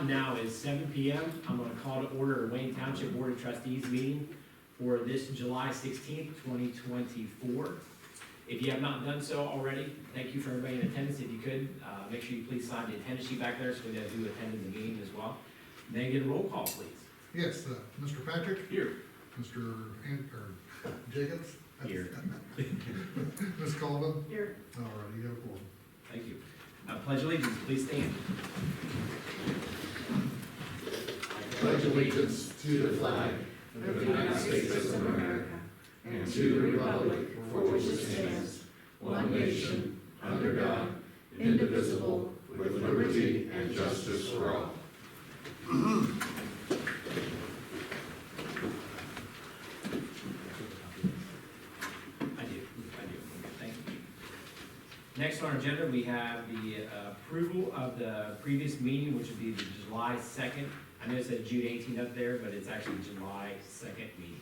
time now is 7 p.m. I'm gonna call to order a Wayne Township Board of Trustees meeting for this July 16th, 2024. If you have not done so already, thank you for everybody in attendance. If you could, make sure you please sign the attendance sheet back there so we know who attended the meeting as well. And then get a roll call, please. Yes, Mr. Patrick? Here. Mr. Jacobs? Here. Ms. Colvin? Here. All right, you have a quorum. Thank you. Pledge allegiance, please stand. Pledge allegiance to the flag of the United States of America and to the republic for which it stands, one nation, under God, indivisible, with liberty and justice for all. I do. Thank you. Next on our agenda, we have the approval of the previous meeting, which would be the July 2nd. I know it said June 18th up there, but it's actually July 2nd meeting.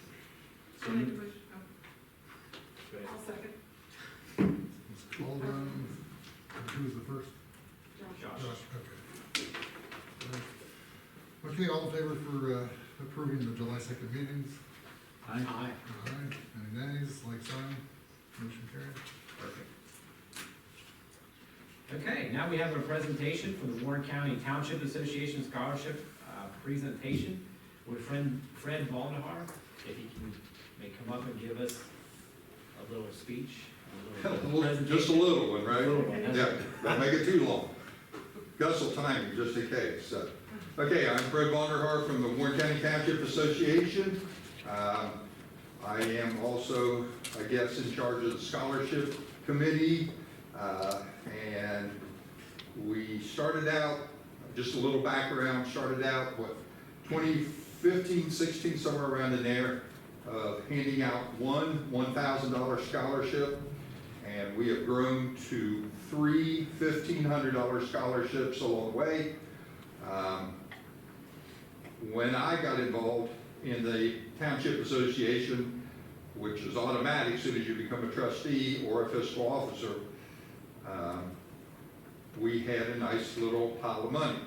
So, I'll make a motion. go ahead. I'll second. Ms. Colvin, who was the first? Josh. Okay. Okay, all in favor for approving the July 2nd meetings? Aye. All right, any nays, like sign, motion carried. Perfect. Okay, now we have a presentation from the Warren County Township Association Scholarship presentation with Fred Baldahar. If he can, may come up and give us a little speech. Just a little one, right? A little one, that's Yeah, right. don't make it too long. Gus will time you just in case. Okay, I'm Fred Vonderhaar from the Warren County Township Association. I am also, I guess, in charge of the scholarship committee. And we started out, just a little background, started out, 2015, 16, somewhere around in there, handing out one $1,000 scholarship. And we have grown to 3 $1,500 scholarships along the way. When I got involved in the Township Association, which is automatic as soon as you become a trustee or a fiscal officer, we had a nice little pile of money.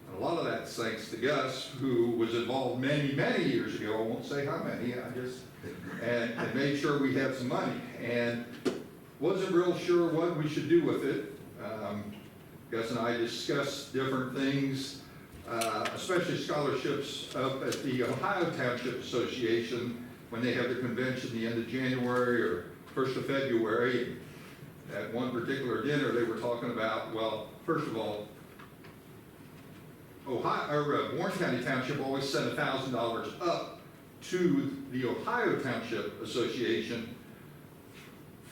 And a lot of that's thanks to Gus, who was involved many, many years ago. I won't say how many, and made sure we had some money. And wasn't real sure what we should do with it. Gus and I discussed different things, especially scholarships up at the Ohio Township Association when they have their convention the end of January or 1st of February. At one particular dinner, they were talking about, well, first of all, Warren County Township always sent $1,000 up to the Ohio Township Association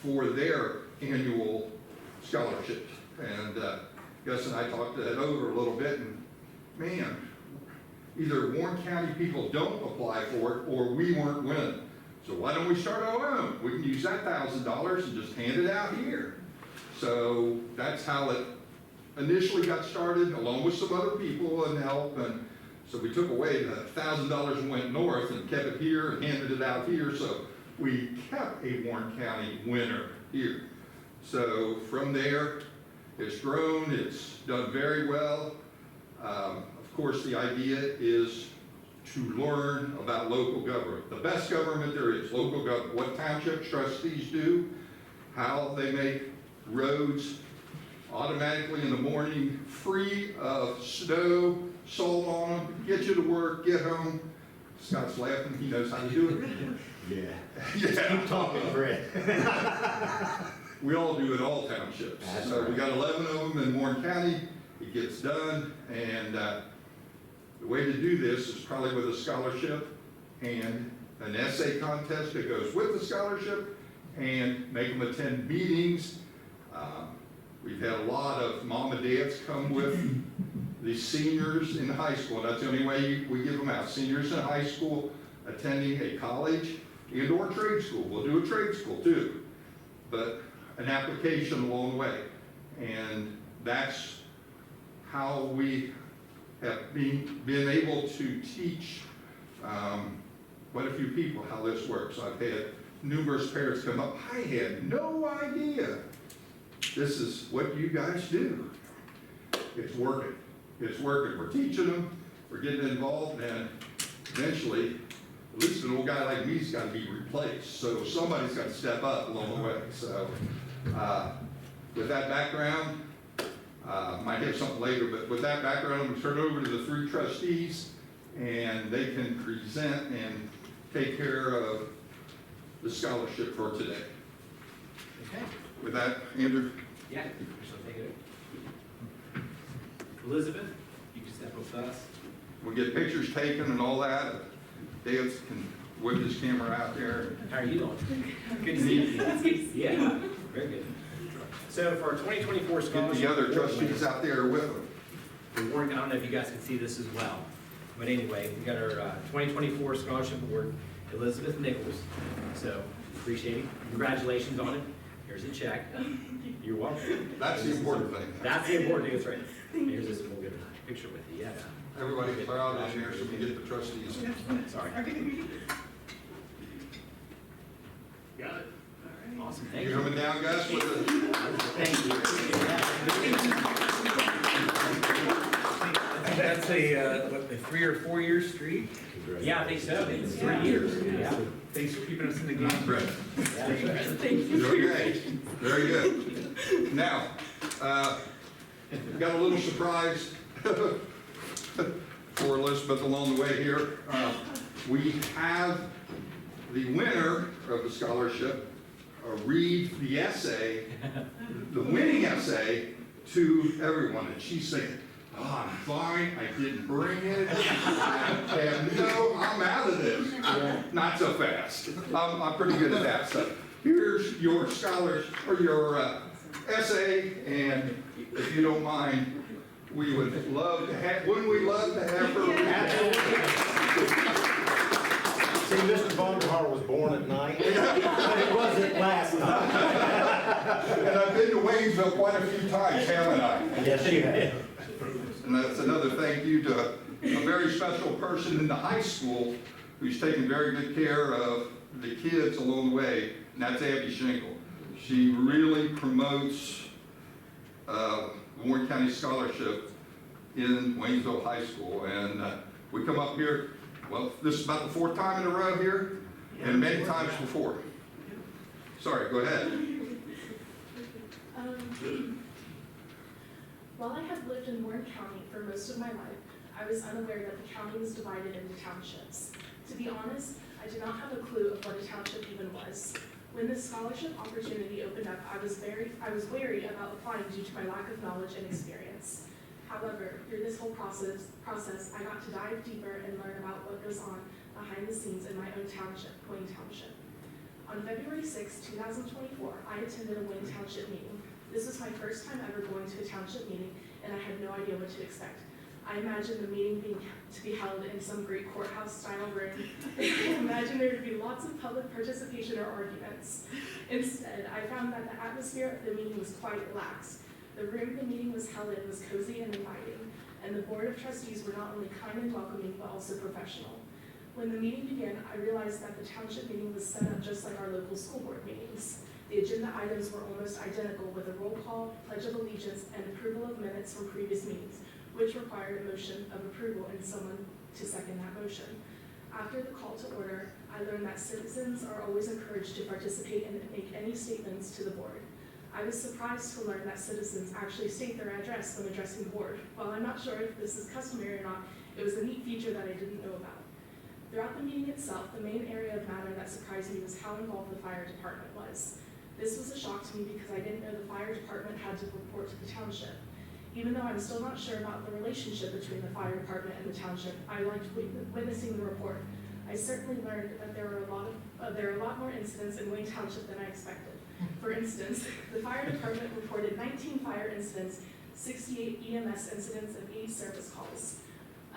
for their annual scholarships. And Gus and I talked that over a little bit, and man, either Warren County people don't apply for it or we weren't winning. So why don't we start our own? We can use that $1,000 and just hand it out here. So that's how it initially got started, along with some other people and help. And so we took away the $1,000 and went north and kept it here and handed it out here. So we kept a Warren County winner here. So from there, it's grown, it's done very well. Of course, the idea is to learn about local government. The best government there is, local government, what township trustees do, how they make roads automatically in the morning free of snow, salt on them, get you to work, get home. Scott's laughing, he knows how to do it. Yeah. Keep talking, Fred. We all do it, all townships. That's So right. we got 11 of them in Warren County. It gets done, and the way to do this is probably with a scholarship and an essay contest that goes with the scholarship, and make them attend meetings. We've had a lot of mom and dads come with the seniors in high school. That's the only way we give them out. Seniors in high school attending a college and or trade school. We'll do a trade school too, but an application along the way. And that's how we have been able to teach quite a few people how this works. I've had numerous parents come up, I had no idea this is what you guys do. It's working. it's working. We're teaching them, we're getting involved, and eventually, at least an old guy like me's got to be replaced. So somebody's got to step up along the way. So with that background, might have something later, but with that background, I'm going to turn it over to the three trustees, and they can present and take care of the scholarship for today. Okay. With that, Andrew? Yeah, she'll take it. Elizabeth, you can step up with us. We'll get pictures taken and all that. Dale can whip his camera out there. How are you doing? Good to see you. Yeah, very good. So for our 2024 Get scholarship. the other award trustees out there with them. award, I don't know if you guys can see this as well, but anyway, we got our 2024 scholarship award, Elizabeth Nichols. So appreciate it. Congratulations on it. Here's a check. You're welcome. That's the important thing. That's the important thing, that's right. Here's this, we'll get a picture with you, yeah. Everybody crowd in there so we get the trustees. Sorry. Got it. Awesome, thank You you. coming down, Gus, with the, Thank you. That's a, what, a 3 or 4 year streak? Yeah, I think so. I think it's 3 years. Yeah. Thanks for keeping us in the game. Brett? Thank you. Okay, very good. Now, got a little surprise for Elizabeth along the way here. We have the winner of the scholarship read the essay, the winning essay, to everyone, and she's saying, "Oh, I'm fine, I didn't bring it, and no, I'm out of this." Not so fast. I'm pretty good at that stuff. Here's your scholars, or your essay, and if you don't mind, we would love to have, wouldn't we love to have her? See, Mr. Vonderhaar was born at night, but it wasn't last night. And I've been to Waynesville quite a few times, haven't I? Yes, you have. And that's another thank you to a very special person in the high school who's taken very good care of the kids along the way, and that's Abby Schenkel. She really promotes Warren County Scholarship in Waynesville High School. And we come up here, well, this is about the 4th time in a row here, and many times before. Sorry, go ahead. While I have lived in Warren County for most of my life, I was unaware that the county was divided into townships. To be honest, I did not have a clue of what a township even was. When this scholarship opportunity opened up, I was wary about applying due to my lack of knowledge and experience. However, through this whole process, I got to dive deeper and learn about what goes on behind the scenes in my own township, Wayne Township. On February 6, 2024, I attended a Wayne Township meeting. This was my first time ever going to a township meeting, and I had no idea what to expect. I imagined the meeting to be held in some great courthouse-style room. I imagined there would be lots of public participation or arguments. Instead, I found that the atmosphere of the meeting was quite relaxed. The room the meeting was held in was cozy and inviting, and the board of trustees were not only kind and welcoming, but also professional. When the meeting began, I realized that the township meeting was set up just like our local school board meetings. The agenda items were almost identical, with a roll call, pledge of allegiance, and approval of minutes from previous meetings, which required a motion of approval and someone to second that motion. After the call to order, I learned that citizens are always encouraged to participate and make any statements to the board. I was surprised to learn that citizens actually state their address when addressing the board. While I'm not sure if this is customary or not, it was a neat feature that I didn't know about. Throughout the meeting itself, the main area of matter that surprised me was how involved the fire department was. This was a shock to me because I didn't know the fire department had to report to the township. Even though I'm still not sure about the relationship between the fire department and the township, I liked witnessing the report. I certainly learned that there are a lot more incidents in Wayne Township than I expected. For instance, the fire department reported 19 fire incidents, 68 EMS incidents, and 8 service calls.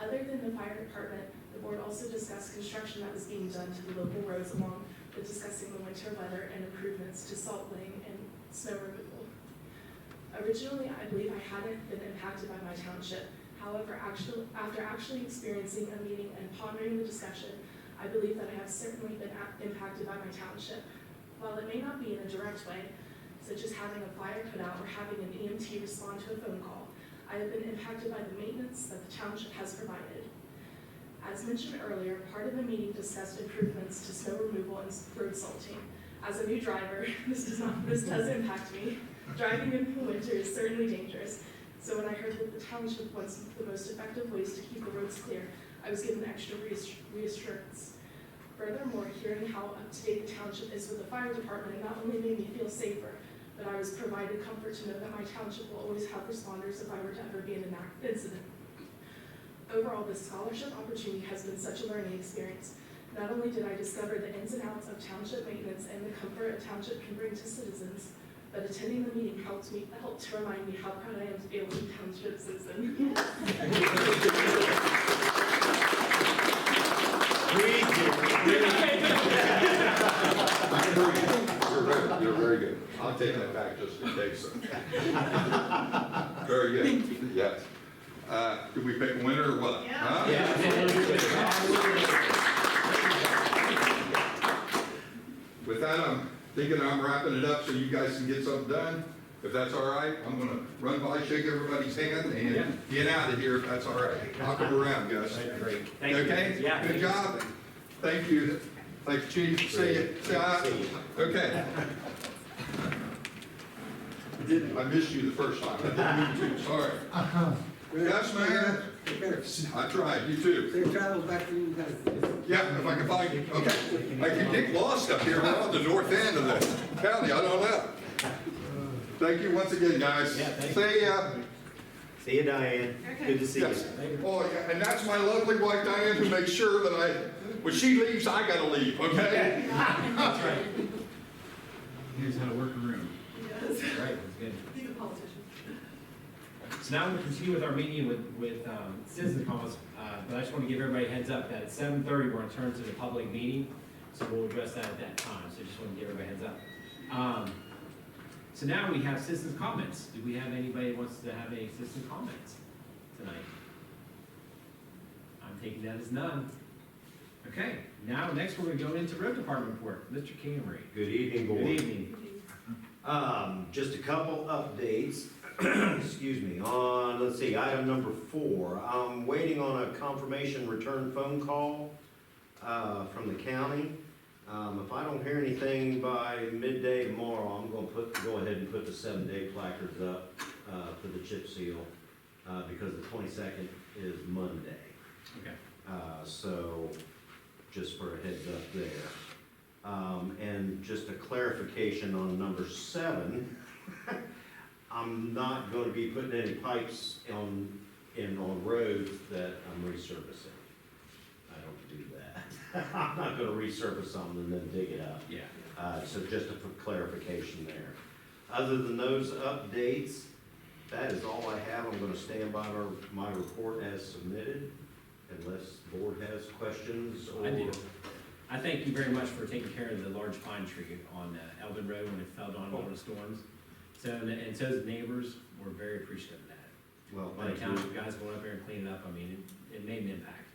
Other than the fire department, the board also discussed construction that was being done to the local roads, along with discussing the winter weather and improvements to salt laying and snow removal. Originally, I believe I hadn't been impacted by my township. However, after actually experiencing a meeting and pondering the discussion, I believe that I have certainly been impacted by my township. While it may not be in a direct way, such as having a fire put out or having an EMT respond to a phone call, I have been impacted by the maintenance that the township has provided. As mentioned earlier, part of the meeting discussed improvements to snow removal and road salting. As a new driver, this does impact me. Driving in the winter is certainly dangerous, so when I heard that the township wants the most effective ways to keep the roads clear, I was given extra reassurance. Furthermore, hearing how up-to-date the township is with the fire department, it not only made me feel safer, but I was provided comfort to know that my township will always have responders if I were to ever be in an incident. Overall, this scholarship opportunity has been such a learning experience. Not only did I discover the ins and outs of township maintenance and the comfort a township can bring to citizens, but attending the meeting helped to remind me how proud I am to be a Wayne Township citizen. You're very good. I'm taking it back just in case. Very good, yes. Did we pick a winner or what? Huh? With that, I'm thinking I'm wrapping it up so you guys can get something done. If that's all right, I'm gonna run by, shake everybody's hand, and get out of here if that's all right. I'll come around, Gus. Great. Thank you. Okay? Yeah. Good job. Thank you. Thanks, Chief. See you. Okay. I missed you the first time. I didn't mean to, sorry. Yes, man. I tried, you too. Safe travels back to you guys. Yeah, if I can find you. Okay. I can get lost up here. I'm on the north end of the county. I don't know. Thank you once again, guys. Yeah, thank See ya. See you, Diane. Good to see you. Yes. Oh, yeah, and that's my lovely wife, Diane, who makes sure that when she leaves, I gotta leave, okay? That's right. Here's how to work a room. Yes. Right, that's good. He's a politician. So now we'll continue with our meeting with citizen comments, but I just want to give everybody a heads up that at 7:30, we're going to turn to the public meeting, so we'll address that at that time, so just want to give everybody a heads up. So now we have citizens comments. Do we have anybody who wants to have any citizen comments tonight? I'm taking that as none. Okay, now next we're going to go into road department report. Mr. Camry. Good evening, board. Good evening. Just a couple updates, excuse me, on, let's see, item number 4. I'm waiting on a confirmation return phone call from the county. If I don't hear anything by midday tomorrow, I'm gonna go ahead and put the 7-day placards up for the chip seal, because the 22nd is Monday. Okay. So, just for a heads up there. And just a clarification on number 7, I'm not going to be putting any pipes on roads that I'm resurfacing. I don't do that. I'm not going to resurface them and then dig it up. Yeah. So just a clarification there. Other than those updates, that is all I have. I'm going to stand by my report as submitted, unless the board has questions or... I do. I thank you very much for taking care of the large pine tree on ELBON Road when it fell down in one of the storms. So, and so the neighbors were very appreciative of that. Well, By the thank you. township guys going up there and cleaning it up, I mean, it made an impact,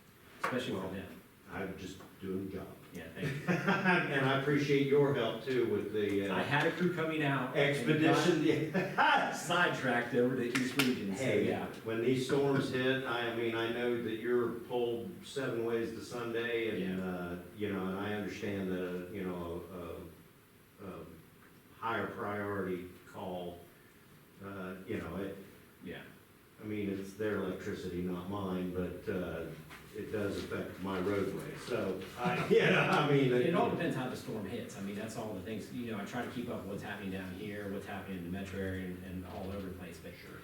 especially for them. I'm just doing the job. Yeah, thank you. And I appreciate your help too with the I had a crew coming out. expedition. Sidetracked over to East Region, so Hey, yeah. when these storms hit, I mean, I know that you're pulled 7 ways to Sunday, and, you know, and I understand that, you know, a higher priority call, you know, Yeah. I mean, it's their electricity, not mine, but, it does affect my roadway, so, I mean. It all depends how the storm hits. I mean, that's all the things, you know, I try to keep up with what's happening down here, what's happening in the metro area and all over the place, but sure.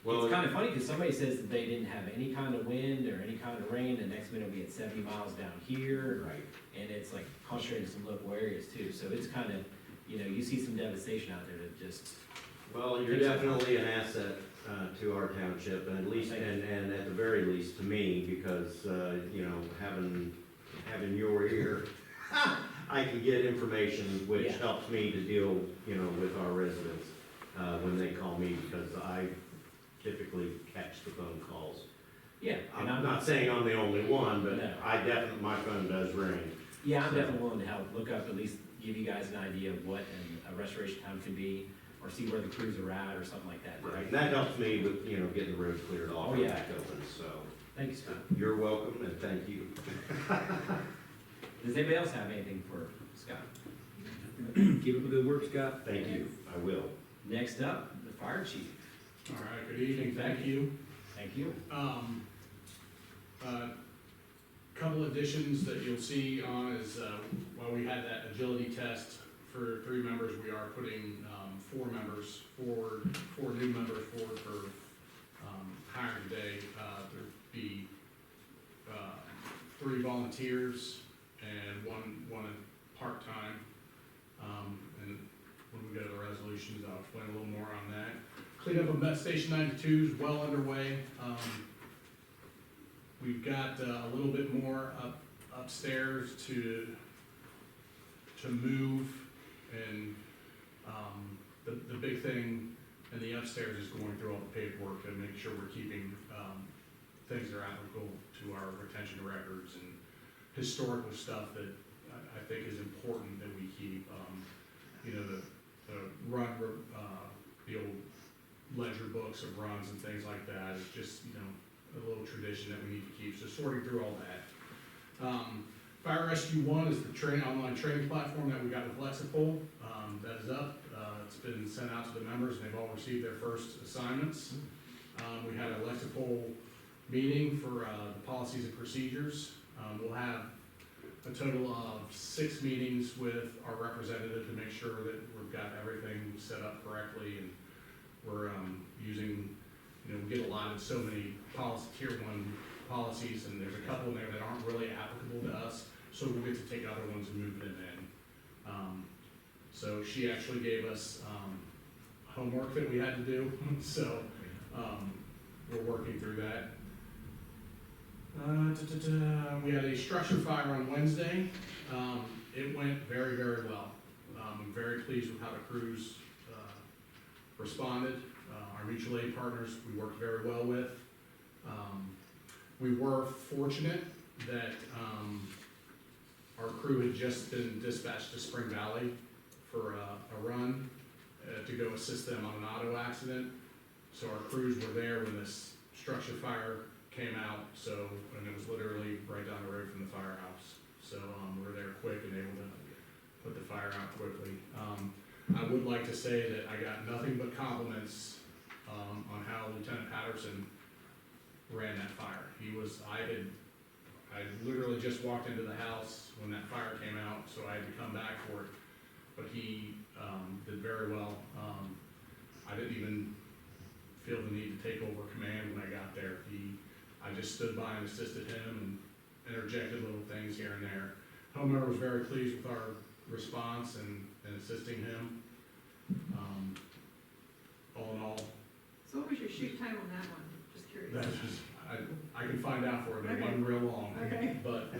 Well, It's kind of funny because somebody says that they didn't have any kind of wind or any kind of rain, the next minute it'll be at 70 miles down here. Right. And it's like concentrated in some local areas too, so it's kind of, you know, you see some devastation out there that just. Well, you're definitely an asset to our township, and at least, and at the very least to me, because, you know, having your ear, I can get information which Yeah. helps me to deal, you know, with our residents when they call me, because I typically catch the phone calls. Yeah. And I'm not saying I'm the only one, but No. I definitely, my phone does ring. Yeah, I'm So- definitely willing to help, look up, at least give you guys an idea of what a restoration time can be. or see where the crews are at, or something like that. Right, and that helps me with, you know, getting the road cleared off Oh, and yeah. back open, so. Thank you, Scott. You're welcome, and thank you. Does anybody else have anything for Scott? Keep up the good work, Scott. Thank you, I will. Next up, the fire chief. All right, good evening, thank you. Thank you. Couple additions that you'll see on is, while we had that agility test for 3 members, we are putting, 4 members forward, 4 new members forward for, hiring today. There'd be, 3 volunteers and one part-time. And when we go to the resolutions, I'll explain a little more on that. Cleanup of Station 92 is well underway. We've got a little bit more upstairs to move, and the big thing in the upstairs is going through all the paperwork to make sure we're keeping things that are applicable to our retention records and historical stuff that I think is important that we keep. You know, the old ledger books of runs and things like that is just, you know, a little tradition that we need to keep, so sorting through all that. Fire Rescue One is the online training platform that we got with Lexipol. That is up, it's been sent out to the members, and they've all received their first assignments. We had a Lexipol meeting for the policies and procedures. We'll have a total of 6 meetings with our representative to make sure that we've got everything set up correctly, and we're using, you know, we get allotted so many tier 1 policies, and there's a couple in there that aren't really applicable to us, so we'll get to take other ones and move them in. So she actually gave us homework that we had to do, so we're working through that. We had a structure fire on Wednesday. It went very, very well. I'm very pleased with how the crews responded. Our mutual aid partners, we worked very well with. We were fortunate that our crew had just been dispatched to Spring Valley for a run to go assist them on an auto accident. So our crews were there when this structure fire came out, and it was literally right down the road from the firehouse. So we were there quick and able to put the fire out quickly. I would like to say that I got nothing but compliments on how Lieutenant Patterson ran that fire. I literally just walked into the house when that fire came out, so I had to come back for it. But he did very well. I didn't even feel the need to take over command when I got there. I just stood by and assisted him and interjected little things here and there. Homeowner was very pleased with our response and assisting him. All in all, So what was your shoot time on that one? Just curious. that's just, I can find out for it, it Okay. wasn't real long. Okay. But,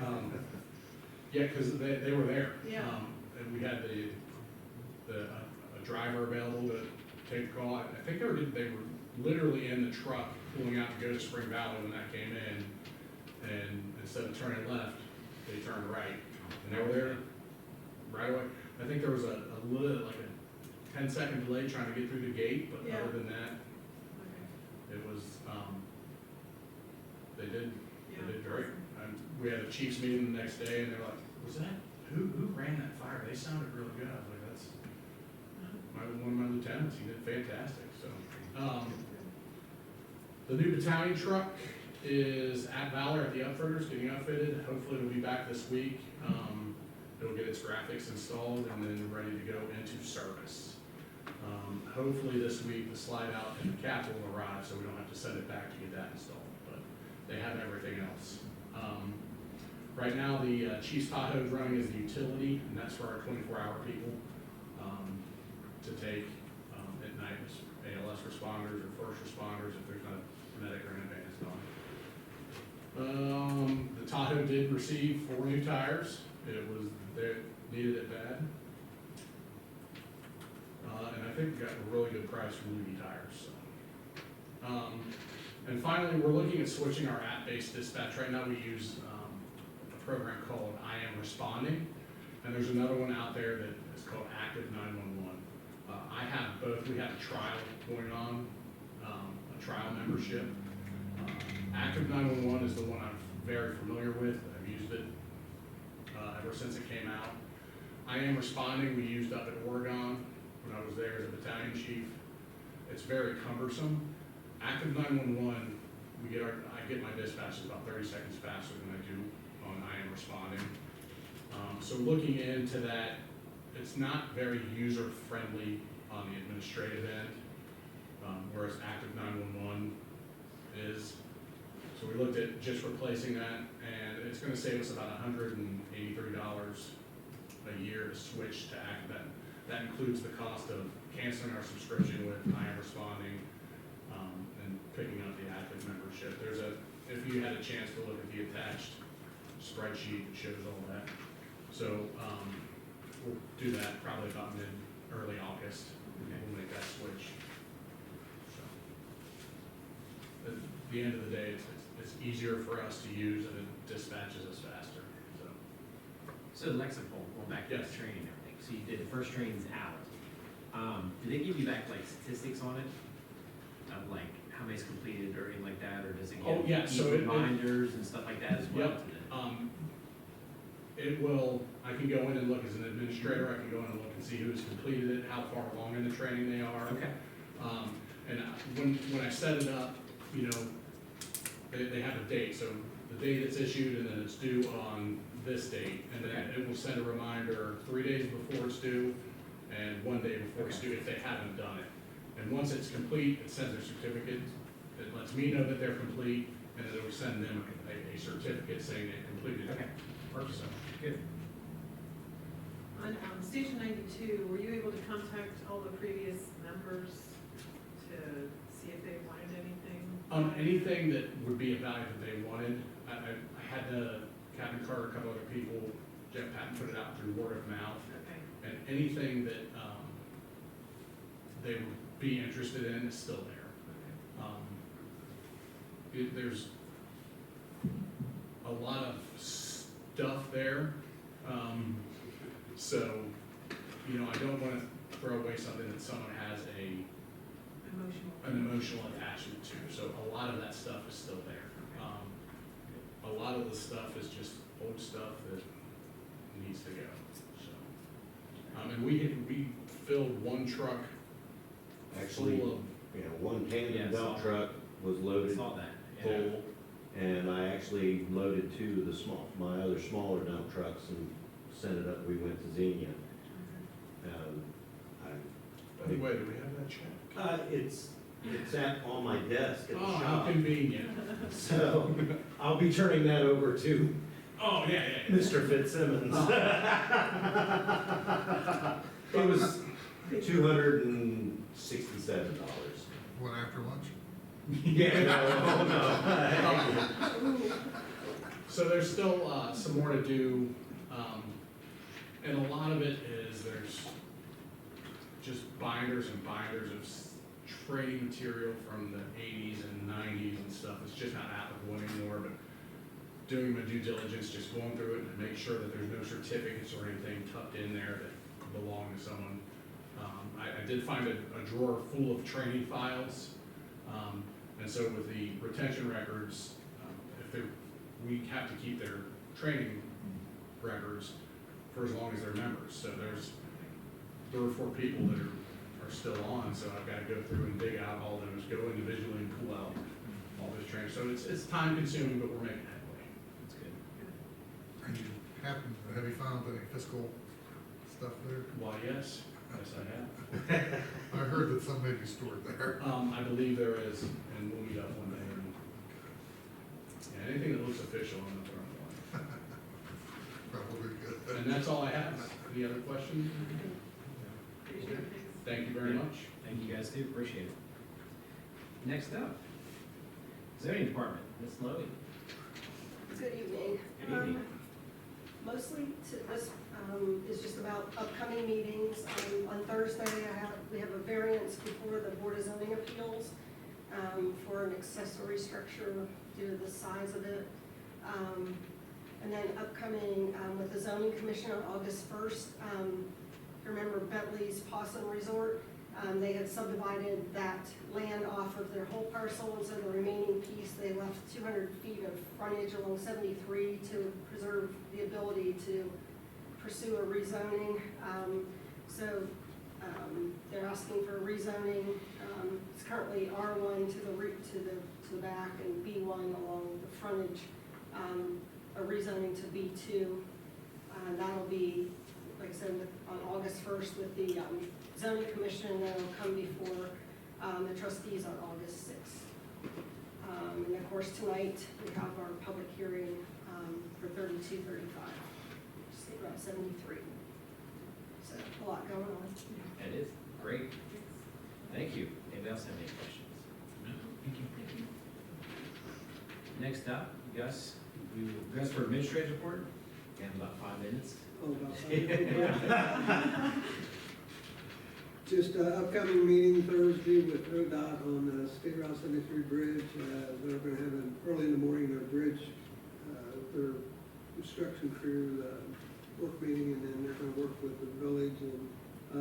yeah, cause they were there. Yeah. And we had a driver available to take the call. I think they were literally in the truck pulling out to go to Spring Valley when that came in. And instead of turning left, they turned right. And they were there right away. I think there was a little, like a 10-second delay trying to get through the gate, but Yeah. other than that, Okay. it was, they did Yeah. great. And we had a chiefs meeting the next day, and they're like, was that, who ran that fire? They sounded really good. I was like, that's one of my lieutenants, he did fantastic, so. The new battalion truck is at Valor at the Upfitters, getting outfitted. Hopefully it'll be back this week. It'll get its graphics installed and then ready to go into service. Hopefully this week the slide out and the cap will arrive, so we don't have to send it back to get that installed, but they have everything else. Right now, the Chiefs Tahoe is running as the utility, and that's for our 24-hour people to take at night, as ALS responders or first responders if there's not a medic or an advanced on. The Tahoe did receive 4 new tires. They needed it bad. And I think we got a really good price from LEVY tires. So. And finally, we're looking at switching our app-based dispatch. Right now we use a program called I Am Responding, and there's another one out there that is called Active 911. I have both. We have a trial going on, a trial membership. Active 911 is the one I'm very familiar with. I've used it ever since it came out. I am responding. We used up at Oregon when I was there as a battalion chief. It's very cumbersome. Active 911, I get my dispatches about 30 seconds faster than I do on I am responding. So looking into that, it's not very user-friendly on the administrative end, whereas Active 911 is. So we looked at just replacing that, and it's gonna save us about $183 a year to switch to Active. That includes the cost of canceling our subscription with I am responding, and picking up the Active membership. If you had a chance to look at the attached spreadsheet, it shows all that. So, we'll do that probably about early August. We'll make that switch. So, at the end of the day, it's easier for us to use and it dispatches us faster, so. So Lexipol, going back to the Yes. training and everything, so you did the first training's out. Do they give you back like statistics on it? Of like how many's completed or anything like that, or does it Oh, yeah, give so you it- reminders and stuff like that as well? Yep. It will, I can go in and look as an administrator, I can go in and look and see who's completed it, how far along in the training they are. Okay, When I set it up, you know, they have a date, so the date it's issued and then it's due on this date. And then Okay. it will send a reminder 3 days before it's due and 1 day before it's due if they haven't done it. And once it's complete, it sends their certificate, it lets me know that they're complete, and then it will send them a certificate saying they completed it. okay, So, good. On Station 92, were you able to contact all the previous members to see if they wanted anything? Anything that would be of value that they wanted, I had Captain Carter, a couple other people, Jeff Patton put it out through word of mouth, Okay. and anything that, they would be interested in is still there. There's a lot of stuff there, so, you know, I don't wanna throw away something that someone has an emotional attachment to, so a lot of that stuff is still there. A lot of the stuff is just old stuff that needs to go, so. And we filled one truck Actually, full of, you know, one Yeah, tandem I saw dump that. truck was I loaded saw that. Yeah. full, and I actually loaded two of my other smaller dump trucks and sent it up, we went to Xenia. by the way, do we have that check? It's on my desk at the Oh, how shop, convenient. so I'll be turning that over to Oh, yeah, yeah. Mr. Fitzsimmons. It was $267. Went after lunch? Yeah, no. So there's still some more to do, and a lot of it is there's just binders and binders of training material from the 80s and 90s and stuff. It's just not applicable anymore, but doing my due diligence, just going through it and make sure that there's no certificates or anything tucked in there that belong to someone. I did find a drawer full of training files, and so with the retention records, we have to keep their training records for as long as they're members. So there's 3 or 4 people that are still on, so I've got to go through and dig out all those, go individually and pull out all those trainings. So it's time consuming, but we're making headway. That's good. And you have you found any fiscal stuff there? Why, yes, I have. I heard that some may be stored there. I believe there is, and we'll meet up one day. And anything that looks official, I'm gonna throw in Probably one. good. And that's all I have. Any other questions? Appreciate it, thanks. Thank you very much. Thank you guys too, appreciate it. Next up, zoning department, Ms. Lowy. Good evening. Good evening. Mostly this is just about upcoming meetings. On Thursday, we have a variance before the Board of Zoning Appeals for an accessory structure due to the size of it. And then upcoming with the Zoning Commission on August 1st, remember Bentley's Possum Resort, They had subdivided that land off of their whole parcel, and so the remaining piece, they left 200 feet of frontage along 73 to preserve the ability to pursue a rezoning. They're asking for a rezoning. It's currently R1 to the back and B1 along the frontage. A rezoning to B2. That'll be, like I said, on August 1st with the zoning commission, and that'll come before the trustees on August 6th. And of course, tonight, we have our public hearing for 3235, just about 73. So a lot going on. It is, great, thank you. Anybody else have any questions? Thank you. Next up, Gus, Gus for administrative report, we have about 5 minutes. Just upcoming meeting Thursday with ODOT on the State Route 73 bridge. They're going to have early in the morning, their bridge, their construction crew work meeting, and then they're going to work with the village and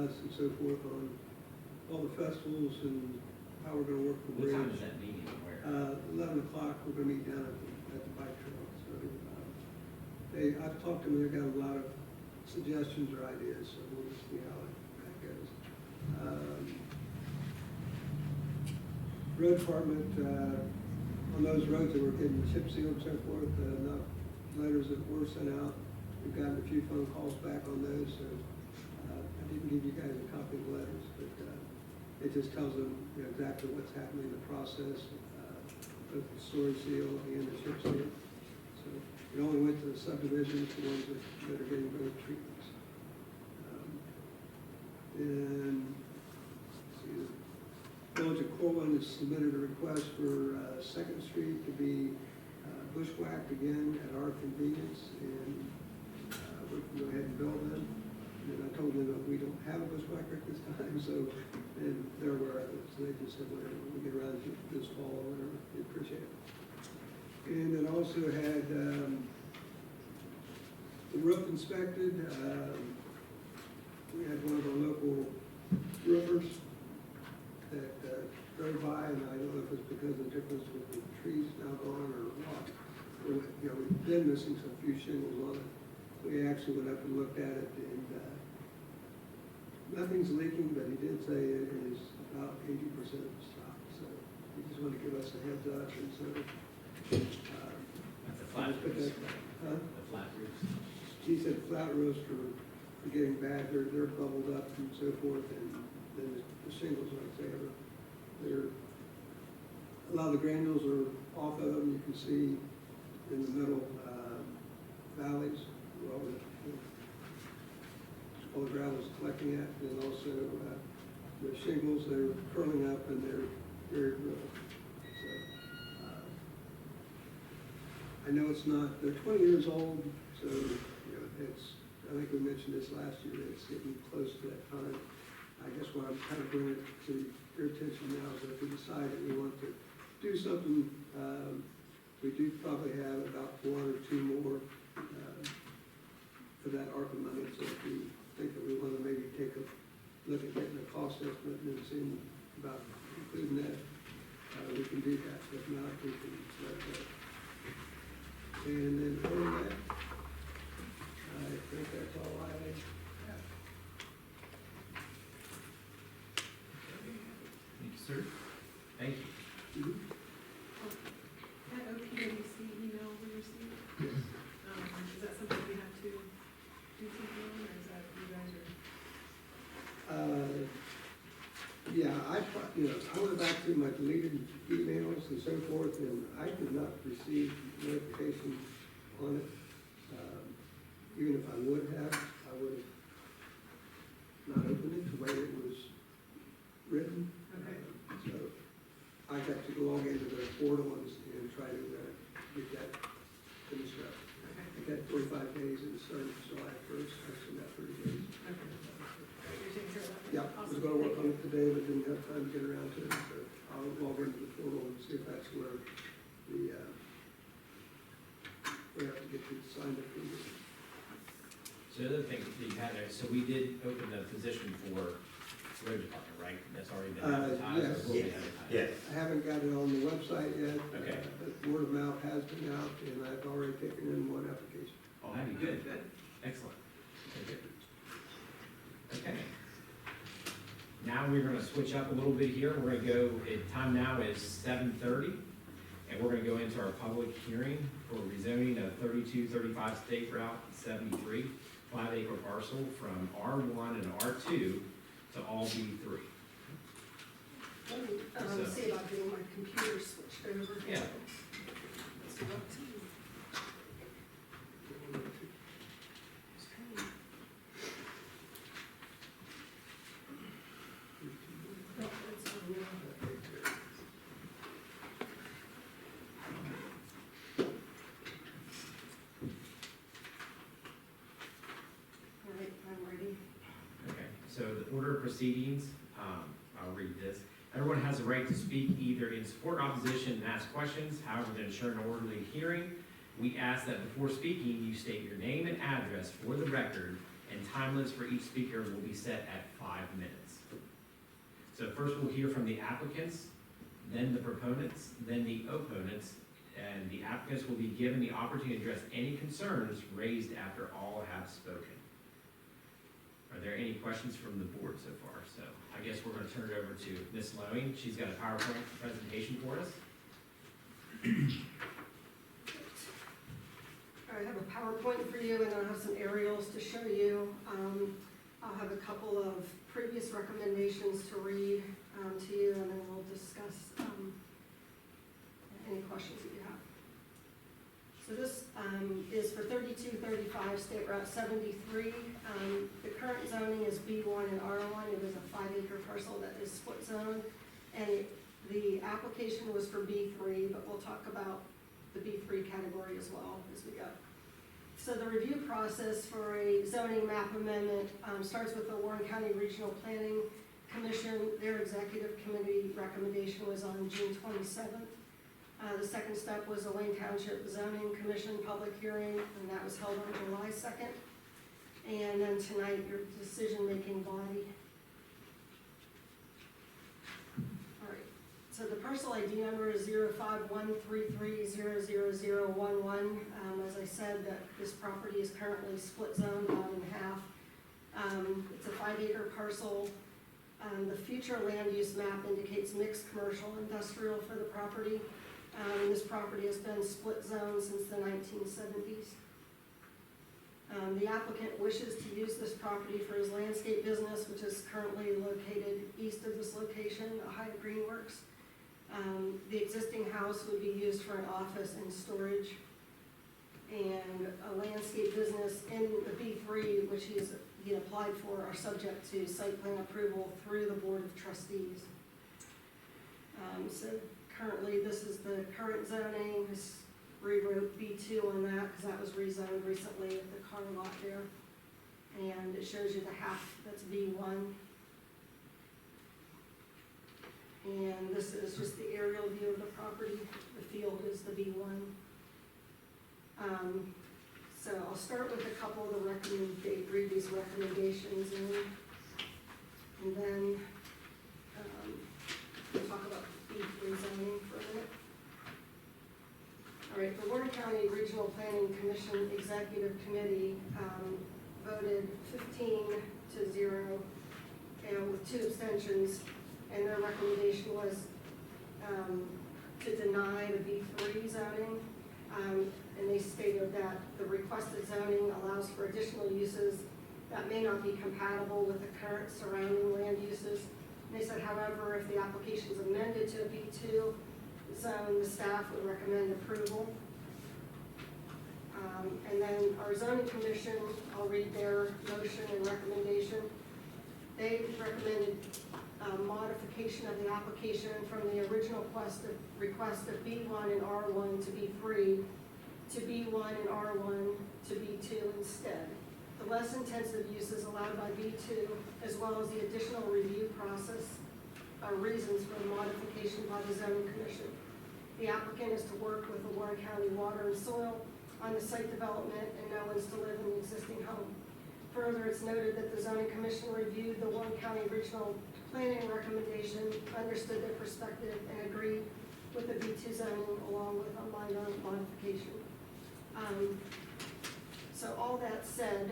us and so forth on all the festivals and how we're going to work the What bridge. time is that meeting and where? 11 o'clock, we're going to meet down at the bike trail. So I've talked to them, they've got a lot of suggestions or ideas, so we'll just see how that goes. Road department, on those roads that were getting chip sealed and so forth, enough letters that were sent out. We've gotten a few phone calls back on those, so I didn't give you guys a copy of the letters, but it just tells them exactly what's happening in the process, both the storage seal and the chip seal. So it only went to the subdivisions, the ones that are getting both treatments. And let's see, the Village of Corwin has submitted a request for 2nd Street to be bushwhacked again at our convenience, and we can go ahead and build them. And I told them that we don't have a bushwhacker at this time, so, and they're aware of it, so they just said, whatever, we get around to this fall or whatever, we appreciate it. And then also had the roof inspected. We had one of our local roofers that drove by, and I don't know if it's because of the difference with the trees now gone or what. We've been missing some few shingles on it. We actually went up and looked at it, and nothing's leaking, but he did say it is about 80% of the stock. So he just wanted to give us a heads up, and so. That's a flat roof. The flat roofs. He said flat roofs are getting bad, they're bubbled up and so forth, and then the shingles, like I say, they're, a lot of the granules are off of them. You can see in the middle valleys where all the gravel's collecting at, and also the shingles, they're curling up and they're very brittle. So I know it's not, they're 20 years old, so it's, I think we mentioned this last year, it's getting close to that time. I guess what I'm kind of bringing it to your attention now is that if we decide that we want to do something, we do probably have about 1 or 2 more for that ARPA money. So if we think that we want to maybe take a look at getting a cost estimate and then seeing about including that, we can do that. If not, we can let it go. And then other than that, I think that's all I have. Thank you, sir. Thank you. That OPWC email we received, is that something we have to do something on, or is that you guys are? Yeah, I went back to my deleted emails and so forth, and I did not receive notification on it. Even if I would have, I would have not opened it the way it was written. Okay. So I got to log into the portal and try to get that finished up. Okay. I got 45 days, and it started July 1st, I still got 30 days. Okay. You're taking care of that? Yeah, I was Awesome. gonna work on Thank it today, but didn't have time to get around to it, so I'll log into the portal and see if that's where we have to get these signed up. So the other thing that you had, so we did open the position for road department, right? That's already been Yes. advertised or will be advertised? Yes. I haven't got it on the website yet. Okay. But word of mouth has been out, and I've already taken in one application. Oh, that'd be good. Excellent. Okay, good. Okay. Now we're gonna switch up a little bit here. We're gonna go, time now is 7:30, and we're gonna go into our public hearing for rezoning of 3235 State Route 73, 5-acre parcel from R1 and R2 to all B3. Let me, So- see about getting my computer switched over. Yeah. Let's go up to- No, it's on there. All right, I'm ready. Okay, so the order of proceedings, I'll read this. Everyone has a right to speak either in support or opposition and ask questions. However, to ensure an orderly hearing, we ask that before speaking, you state your name and address for the record, and time limits for each speaker will be set at 5 minutes. So first we'll hear from the applicants, then the proponents, then the opponents, and the applicants will be given the opportunity to address any concerns raised after all have spoken. Are there any questions from the board so far? So I guess we're gonna turn it over to Ms. Loewen. She's got a PowerPoint presentation for us. All right, I have a PowerPoint for you, and I'll have some aerials to show you. I'll have a couple of previous recommendations to read to you, and then we'll discuss any questions that you have. So this is for 3235 State Route 73. The current zoning is B1 and R1. It is a 5-acre parcel that is split zone. And the application was for B3, but we'll talk about the B3 category as well as we go. So the review process for a zoning map amendment starts with the Warren County Regional Planning Commission. Their executive committee recommendation was on June 27th. The second step was the Wayne Township Zoning Commission public hearing, and that was held on July 2nd. And then tonight, your decision-making body. All right, so the parcel ID number is 0513300011. As I said, that this property is currently split zoned out in half. It's a 5-acre parcel. The future land use map indicates mixed commercial industrial for the property. This property has been split zoned since the 1970s. The applicant wishes to use this property for his landscape business, which is currently located east of this location, Ohio Greenworks. The existing house would be used for an office and storage. And a landscape business in the B3, which he applied for, are subject to site plan approval through the Board of Trustees. So currently, this is the current zoning. This rewrote B2 on that because that was rezoned recently at the car lot there. And it shows you the half that's B1. And this is just the aerial view of the property. The field is the B1. So I'll start with a couple of the previous recommendations and then we'll talk about B3 zoning for a minute. All right, the Warren County Regional Planning Commission Executive Committee voted 15-0 and with 2 abstentions, and their recommendation was to deny the B3 zoning. And they stated that the requested zoning allows for additional uses that may not be compatible with the current surrounding land uses. And they said, however, if the application is amended to a B2 zone, the staff would recommend approval. And then our zoning commission, I'll read their motion and recommendation. They recommended modification of the application from the original request of B1 and R1 to B3 to B1 and R1 to B2 instead. The less intensive uses allowed by B2, as well as the additional review process, are reasons for the modification by the zoning commission. The applicant is to work with the Warren County Water and Soil on the site development, and no one's to live in the existing home. Further, it's noted that the zoning commission reviewed the Warren County Regional Planning recommendation, understood their perspective, and agreed with the B2 zoning along with a minor modification. So all that said,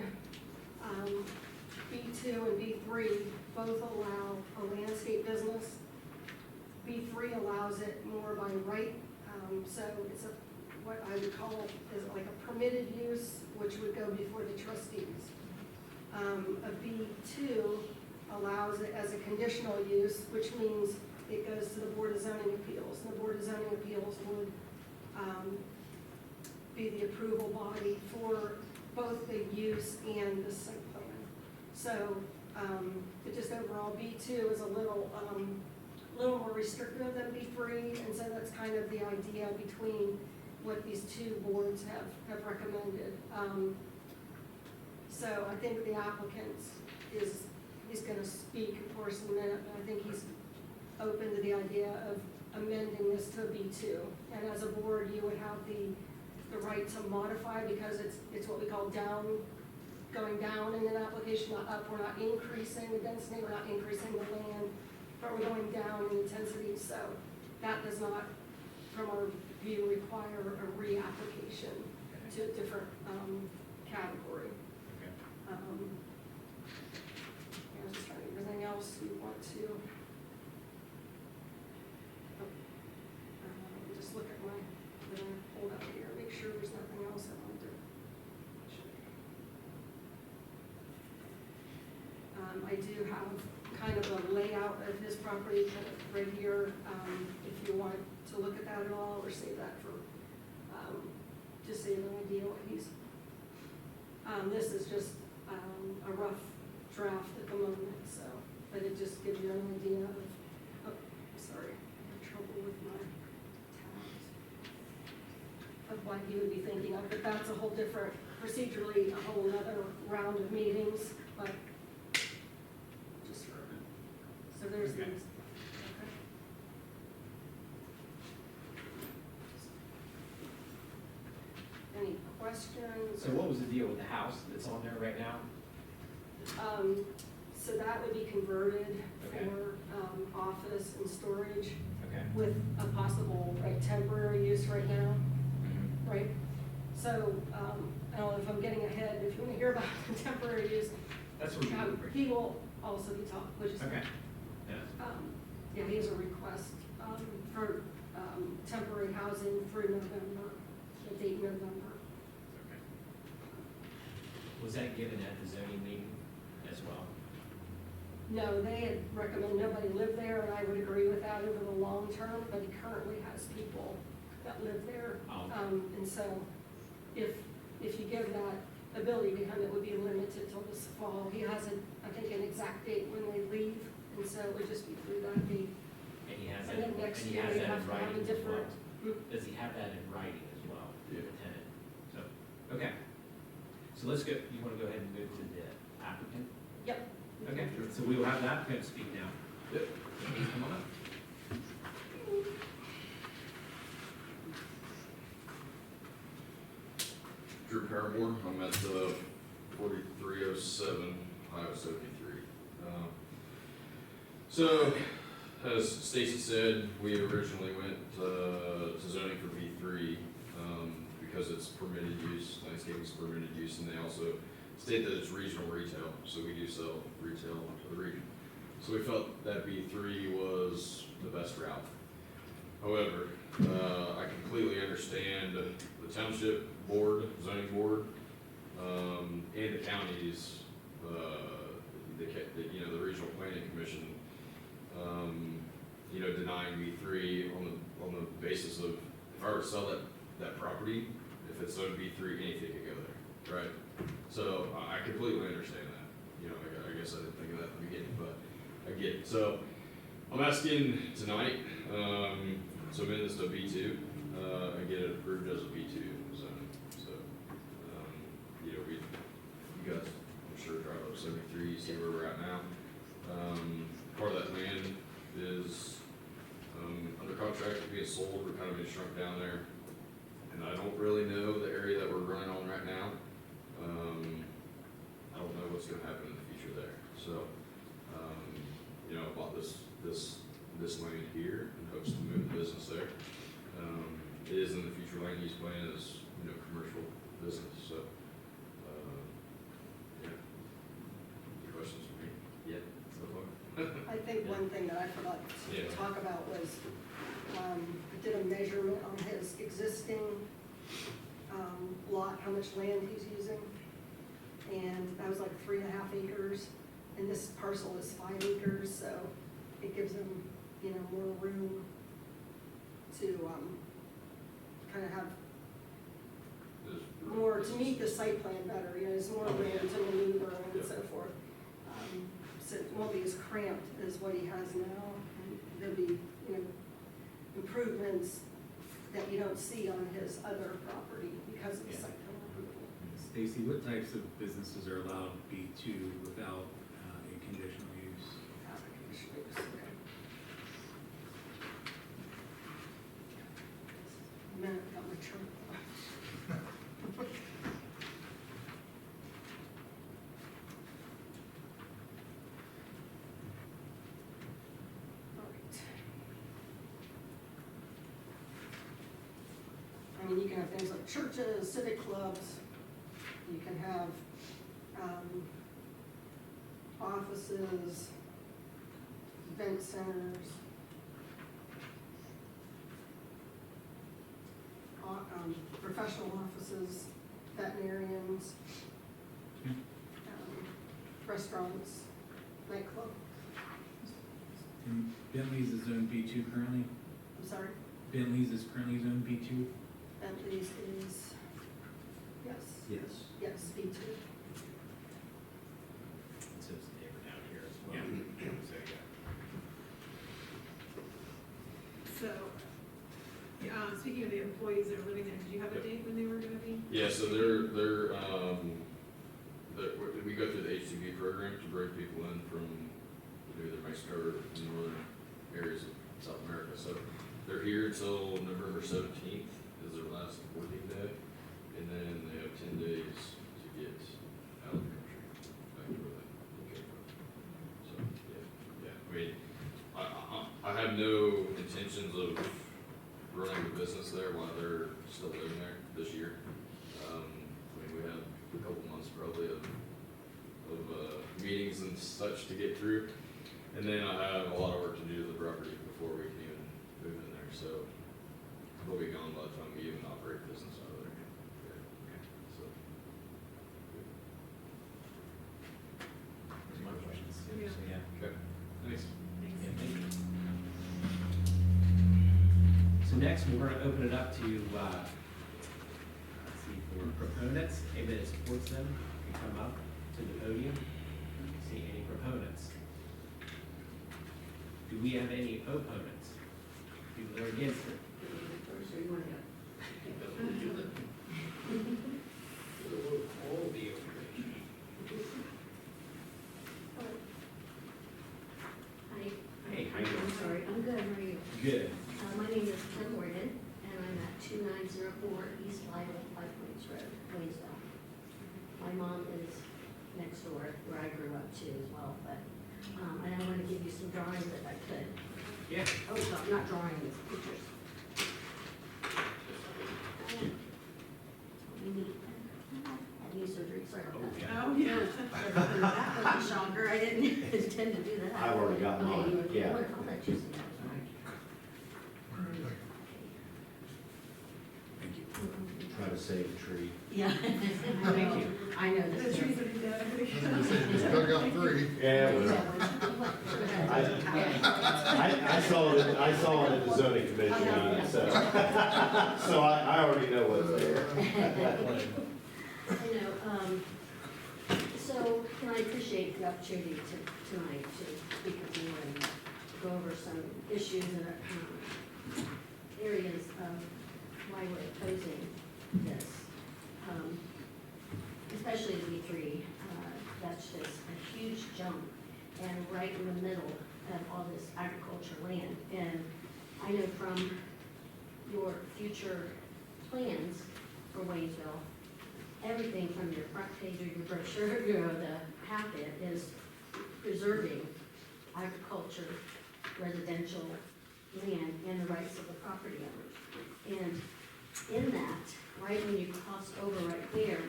B2 and B3 both allow a landscape business. B3 allows it more by right, so it's what I would call is like a permitted use, which would go before the trustees. A B2 allows it as a conditional use, which means it goes to the Board of Zoning Appeals. And the Board of Zoning Appeals would be the approval body for both the use and the site plan. So, but just overall, B2 is a little more restrictive than B3, and so that's kind of the idea between what these two boards have recommended. So I think the applicant he's gonna speak, of course, in a minute, but I think he's open to the idea of amending this to a B2. And as a board, you would have the right to modify, because it's what we call going down in an application, not up. We're not increasing the density, we're not increasing the land, but we're going down in intensity. So that does not, from our view, require a reapplication to a different category. Okay. I was just trying to, anything else you want to? Just look at my, that I pulled out here, make sure there's nothing else I want to. I do have kind of a layout of his property kind of right here, if you want to look at that at all, or save that for, just so you have an idea what he's. This is just a rough draft at the moment, so, but it just gives you an idea of, sorry, I have trouble with my tabs, of what he would be thinking of, but that's a whole different, procedurally, a whole other round of meetings, but just for, so there's Okay. these. Okay. Any questions? So what was the deal with the house that's on there right now? So that would be converted Okay. for, office and storage Okay. with a possible, like, temporary use right now, right? So, I don't know if I'm getting ahead, if you wanna hear about the temporary use, That's what you would he will also be talking, which is, Okay. Yeah. yeah, he has a request, for, temporary housing through November, the date November. Okay. Was that given at the zoning meeting as well? No, they had recommended nobody live there, and I would agree with that over the long term, but he currently has people that live there. Oh. And so if you give that ability to him, it would be limited till this fall. He has I think, an exact date when they leave, and so it would just be through that date. And he has And that, then and next he year has we that have in to have a writing as well? different. Does he have that in writing as well, the tenant? So, okay. So let's go, you wanna go ahead and move to the applicant? Yep. Okay, so we will have the applicant speak now. Yep. Please come on up. Drew Paramore, I'm at 4307 Highway 73. So, as Stacy said, we originally went to zoning for B3 because it's permitted use, landscaping's permitted use, and they also state that it's regional retail, so we do sell retail to the region. So we felt that B3 was the best route. However, I completely understand the township board, zoning board, and the counties, the regional planning commission, denying B3 on the basis of, if I were to sell that property, if it's zoned B3, anything could go there, right? So I completely understand that. I guess I didn't think of that at the beginning, but I get it. So I'm asking tonight, so amend this to B2, and get it approved as a B2 zone. So, you guys, I'm sure drive up 73, see where we're at now. Part of that land is, under contract to be sold, we're kind of being shrunk down there. And I don't really know the area that we're running on right now. I don't know what's gonna happen in the future there. So, you know, I bought this land here in hopes to move the business there. It is in the future land use plan as, you know, commercial business, so, yeah. Any questions for me? Yeah, so far? I think one thing that I forgot Yeah. to talk about was, I did a measurement on his existing, lot, how much land he's using. And that was like 3.5 acres, and this parcel is 5 acres, so it gives him, you know, more room to, kind of have more, to meet the site plan better, you know, there's more land to maneuver and so forth. So it won't be as cramped as what he has now. And there'll be, you know, improvements that you don't see on his other property because of the site plan approval. Stacy, what types of businesses are allowed B2 without a conditional use? Minute, got my truck. I mean, you can have things like churches, civic clubs, you can have, offices, event centers, professional offices, veterinarians, restaurants, nightclub. And Bentley's is zone B2 currently? I'm sorry, Bentley's is currently zone B2? Bentley's is, yes, Yes. yes, B2. It says neighbor down here as well. So, yeah. So, speaking of the employees that are living there, did you have a date when they were gonna be? Yeah, so we go through the H2B program to bring people in from either Mexico or the northern areas of South America. So they're here until November 17th is their last working day, and then they have 10 days to get out of the country, back to where they came from. So, yeah, I mean, I have no intentions of running the business there while they're still living there this year. I mean, we have a couple months probably of meetings and such to get through. And then I have a lot of work to do to the property before we can even move in there, so we'll be gone by the time we even operate business out of there. Yeah, so. Those are my questions. Yeah. So, yeah. Okay, thanks. Thanks. Yeah, thank you. So next, we're gonna open it up to, let's see, for proponents, anybody that supports them can come up to the podium. See any proponents? Do we have any opponents? People that are against it? All the Hi. Hey, how you doing? I'm sorry, I'm good, how are you? Good. My name is Kim Morgan, and I'm at 2904 East Lytle, Five Points Road, Waynesville. My mom is next door, where I grew up too as well, but, and I want to give you some drawings if I could. Yeah. Oh, no, not drawings, pictures. We need, had knee surgery, sorry about that. Oh, yeah. That was a shocker, I didn't intend to do that. I've already got Okay, mine, you- yeah. I'll let you see that. Thank you. Try to save a tree. Yeah. Thank you. I know The this trees is. that are dead. I was gonna say, just dug out 3. Yeah, I saw it at the zoning commission meeting, so, so I already know what's there. I know, so, and I appreciate the opportunity tonight to speak with you and go over some issues and, areas of why we're opposing this. Especially B3, that's just a huge jump and right in the middle of all this agriculture land. And I know from your future plans for Waynesville, everything from your front page of your brochure, you know, the packet is preserving agriculture, residential land, and the rights of the property owner. And in that, right when you cross over right there,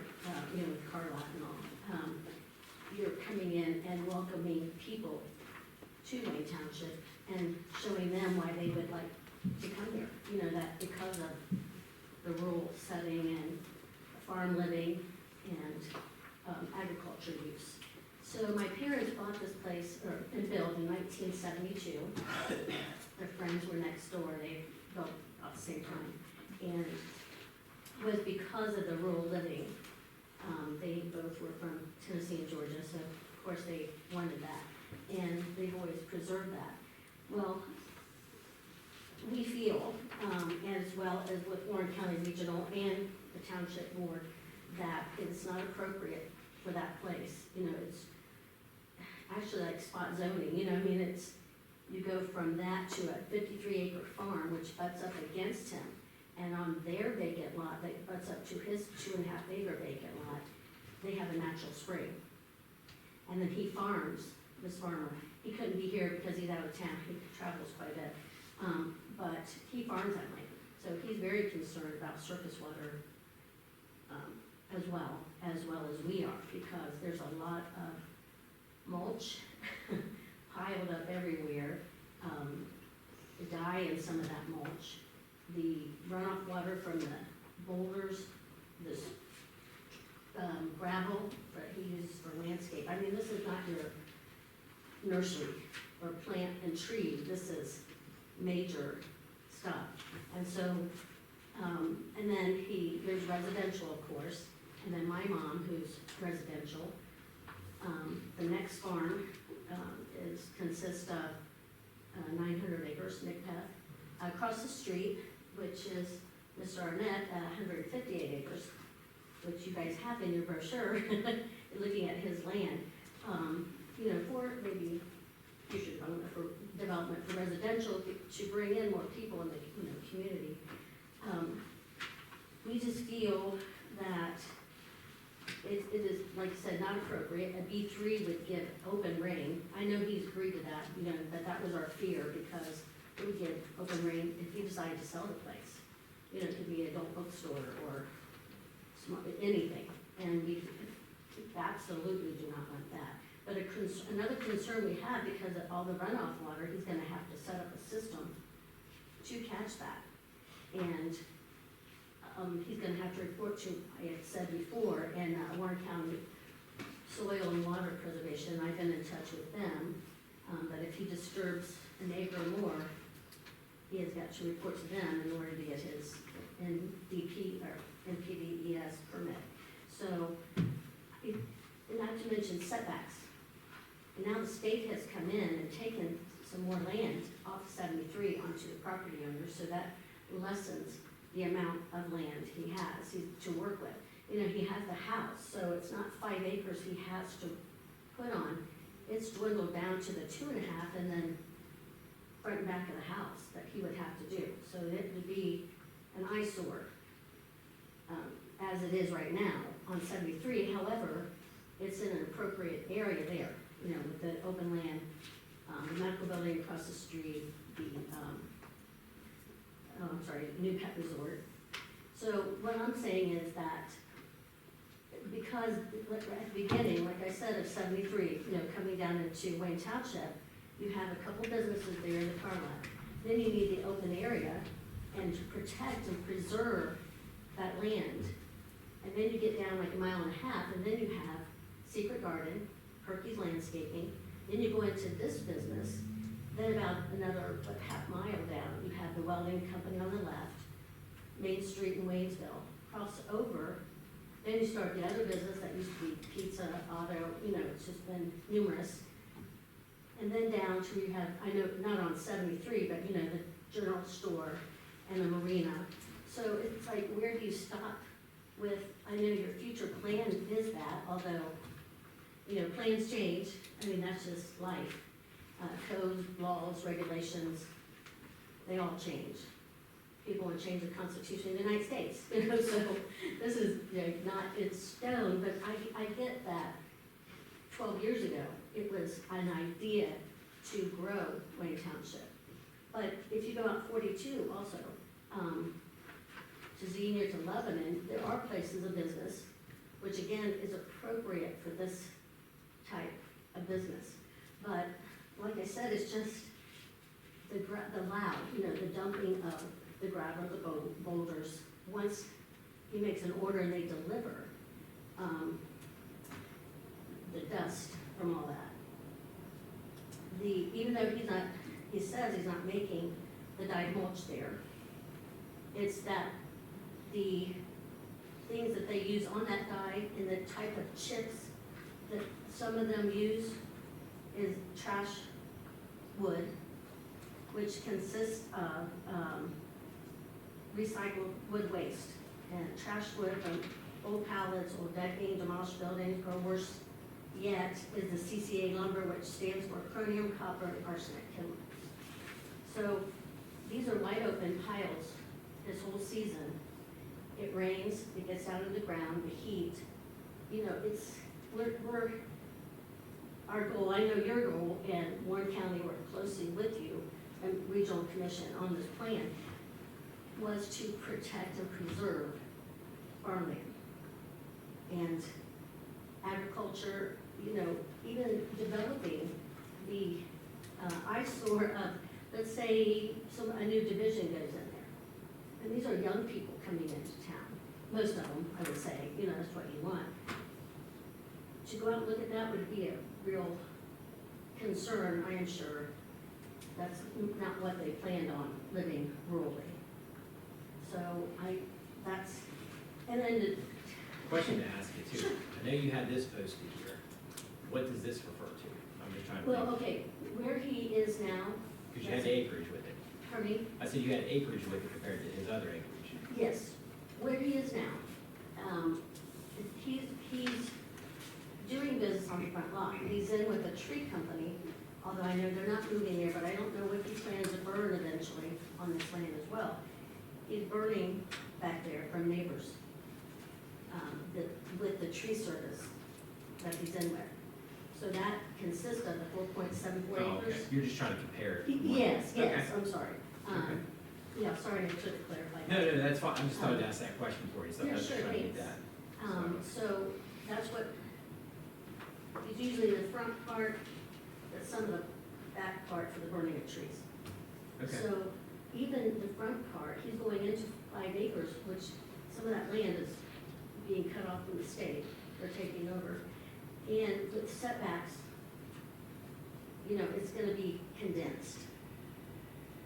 you know, with car lot and all, you're coming in and welcoming people to Wayne Township and showing them why they would like to come here. You know, that because of the rural setting and farm living and agriculture use. So my parents bought this place, and built in 1972. Their friends were next door, they built at the same time. And it was because of the rural living. They both were from Tennessee and Georgia, so of course they wanted that. And they've always preserved that. Well, we feel, as well as with Warren County Regional and the Township Board, that it's not appropriate for that place. You know, it's actually like spot zoning, you know, I mean, it's, you go from that to a 53-acre farm, which butts up against him. And on their vacant lot, that butts up to his 2.5-acre vacant lot, they have a natural spring. And then he farms, this farmer, he couldn't be here because he's out of town, he travels quite a bit. But he farms that land, so he's very concerned about surface water as well as we are, because there's a lot of mulch piled up everywhere, dye in some of that mulch. The runoff water from the boulders, this gravel that he uses for landscape. I mean, this is not your nursery or plant and tree, this is major stuff. And so, and then there's residential, of course, and then my mom, who's residential. The next farm consists of 900 acres, Nickpeth. Across the street, which is Mr. Arnett, 158 acres, which you guys have in your brochure, looking at his land. You know, for maybe future development for residential, to bring in more people in the community. We just feel that it is, like I said, not appropriate. A B3 would give open reign. I know he's agreed to that, you know, that was our fear, because it would give open reign if he decided to sell the place. You know, it could be an adult bookstore or anything, and we absolutely do not want that. But another concern we have, because of all the runoff water, he's gonna have to set up a system to catch that. And he's gonna have to report to, I had said before, in Warren County Soil and Water Preservation. I've been in touch with them, but if he disturbs an acre or more, he has got to report to them in order to get his NDP or NPDES permit. So, not to mention setbacks. And now the state has come in and taken some more land off 73 onto the property owners, so that lessens the amount of land he has to work with. You know, he has the house, so it's not 5 acres he has to put on. It's dwindled down to the 2.5, and then front and back of the house that he would have to do. So it would be an eyesore, as it is right now on 73. However, it's in an appropriate area there, you know, with the open land, the medical building across the street, the, new pet resort. So what I'm saying is that because at the beginning, like I said, of 73, you know, coming down into Wayne Township, you have a couple businesses there in the car lot. Then you need the open area and to protect and preserve that land. And then you get down like 1.5 miles, and then you have Secret Garden, Perky's Landscaping. Then you go into this business. Then about another half mile down, you have the welding company on the left, Main Street in Waynesville. Cross over, then you start the other business that used to be pizza, auto, you know, it's just been numerous. And then down to you have, I know, not on 73, but you know, the general store and the marina. So it's like, where do you stop with, I know your future plan is that, although, you know, plans change. I mean, that's just life. Codes, laws, regulations, they all change. people want to change the Constitution of the United States, you know, so this is, you know, not in stone, but I get that 12 years ago, it was an idea to grow Wayne Township. But if you go out 42 also, to Xenia, to Lebanon, there are places of business, which again is appropriate for this type of business. But like I said, it's just the loud, you know, the dumping of the gravel, the boulders. Once he makes an order and they deliver, the dust from all that. Even though he says he's not making the dyed mulch there, it's that the things that they use on that dye and the type of chips that some of them use is trash wood, which consists of recycled wood waste. And trash wood from old pallets, old decking, demolished buildings, or worse yet, is the CCA lumber, which stands for chromium, copper, and arsenic chemicals. So these are wide open piles this whole season. It rains, it gets out of the ground, the heat, you know, we're our goal, I know your goal, and Warren County worked closely with you, and Regional Commission on this plan, was to protect and preserve farmland and agriculture, you know, even developing the eyesore of, let's say, a new division goes in there. And these are young people coming into town, most of them, I would say, you know, that's what you want. To go out and look at that would be a real concern, I am sure. That's not what they planned on, living rurally. So and then Question to ask you too. I know you had this posted here. What does this refer to? I'm just trying to well, think. okay, where he is now, Because you had acreage with it. pardon me, I said you had acreage with it compared to his other acreage. yes, where he is now, he's doing business on the front lot. He's in with a tree company, although I know they're not moving there, but I don't know what he plans to burn eventually on this land as well. He's burning back there from neighbors, with the tree service that he's in with. So that consists of the 4.74 Oh, okay. acres. You're just trying to compare it. Yes, Okay. I'm sorry. Okay. Yeah, sorry, I should have clarified No, that. no, that's fine. I just thought I'd ask that question for you, so Yeah, I was just sure, trying to get thanks. that. So that's what, it's usually the front part, but some of the back part for the burning of trees. Okay. So even the front part, he's going into 5 acres, which some of that land is being cut off from the state, they're taking over. And with setbacks, you know, it's gonna be condensed.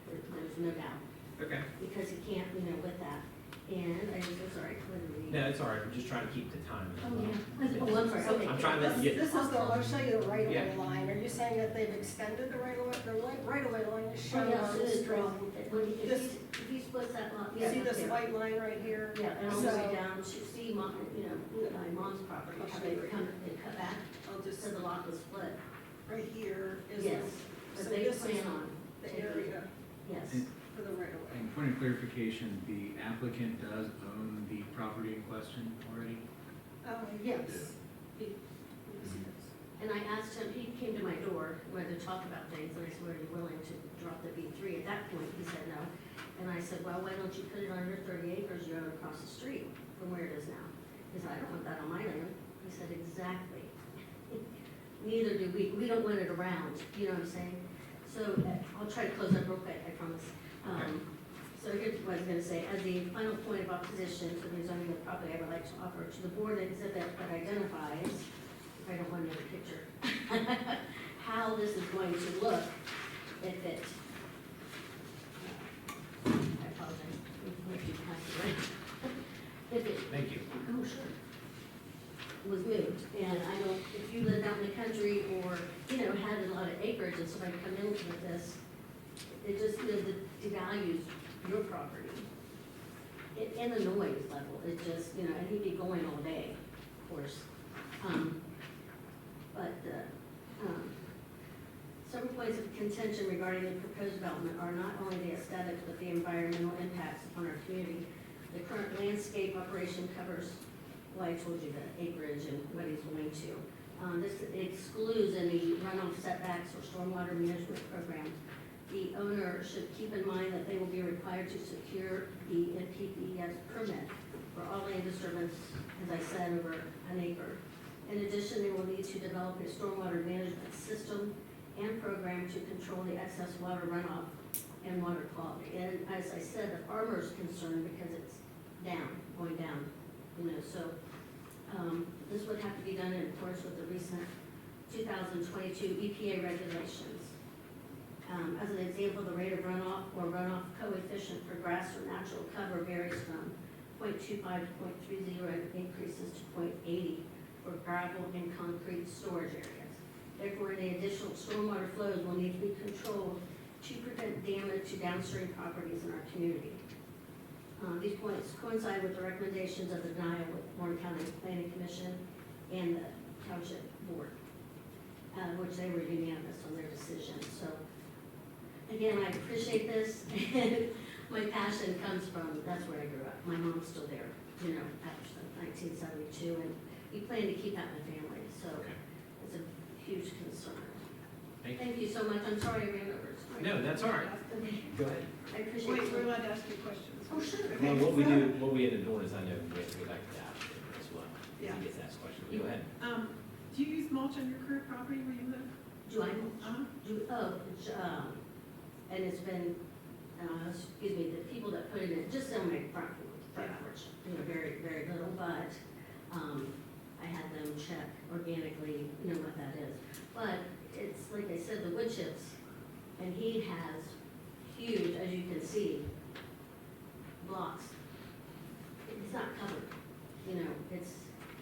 There's no doubt, Okay. because he can't, you know, with that. And I'm so sorry, literally. No, it's all right. I'm just trying to keep the time as Oh, well. yeah. Oh, I'm sorry, okay. I'm trying to get. This is I'll show you the right-of-way Yeah. line. Are you saying that they've extended the right-of-way? The right-of-way line is Oh, shown yes, on it this is, drawing. if he splits that lot, You yeah. see that's this there. white line right here? Yeah, and all the way So- down, to see mom, you know, my mom's property, how they come, they cut back, I'll just, so the lot was split. right here is. Yes, So but they this is plan on the taking, area yes. for the right-of-way. And point of clarification, the applicant does own the property in question already? Yes. And I asked him, he came to my door, wanted to talk about things, and I said, are you willing to drop the B3? At that point, he said no. And I said, well, why don't you put it on your 30 acres you own across the street from where it is now? He said, I don't want that on my land. He said, exactly. Neither do we. We don't want it around, you know what I'm saying? So I'll try to close up real quick, I promise. So here's what I was gonna say. As the final point of opposition to the rezoning of property, I would like to offer to the board an exhibit that identifies, if I don't want another picture, how this is going to look if it, I apologize, if you pass it right. If it, Thank you. oh, sure, was moved, and I don't, if you lived out in the country or, you know, had a lot of acreage and somebody come in with this, it just, you know, devalues your property. And the noise level, it just, you know, and he'd be going all day, of course. So certain points of contention regarding the proposed development are not only the aesthetics, but the environmental impacts upon our community. The current landscape operation covers, well, I told you the acreage and what he's going to. This excludes any runoff setbacks or stormwater management program. The owner should keep in mind that they will be required to secure the NPDES permit for all land disturbance, as I said, over an acre. In addition, they will need to develop a stormwater management system and program to control the excess water runoff and water quality. And as I said, the farmer's concerned because it's going down, so this would have to be done in accordance with the recent 2022 EPA regulations. As an example, the rate of runoff or runoff coefficient for grass or natural cover varies from 0.25 to 0.30 and increases to 0.80 for gravel and concrete storage areas. Therefore, any additional stormwater flows will need to be controlled to prevent damage to downstream properties in our community. These points coincide with the recommendations of the denial with Warren County Planning Commission and the Township Board, which they were unanimous on their decision. So, again, I appreciate this. My passion comes from, that's where I grew up. My mom's still there, after 1972, and we plan to keep that in the family, so it's a huge concern. Thank you so much. I'm sorry I ran over. Sorry. No, that's all right. Go ahead. I appreciate Wait, it. we're allowed to ask you questions. Oh, sure. Well, what we end up doing is I know we have to go back to the applicant as well. Yeah. He gets asked questions. Go ahead. Do you use mulch on your current property where you live? Do I? And it's been, the people that put it in, just on my front porch, very, very little, but, I had them check organically, what that is. But it's, like I said, the wood chips, and he has huge, as you can see, blocks. It's not covered, it's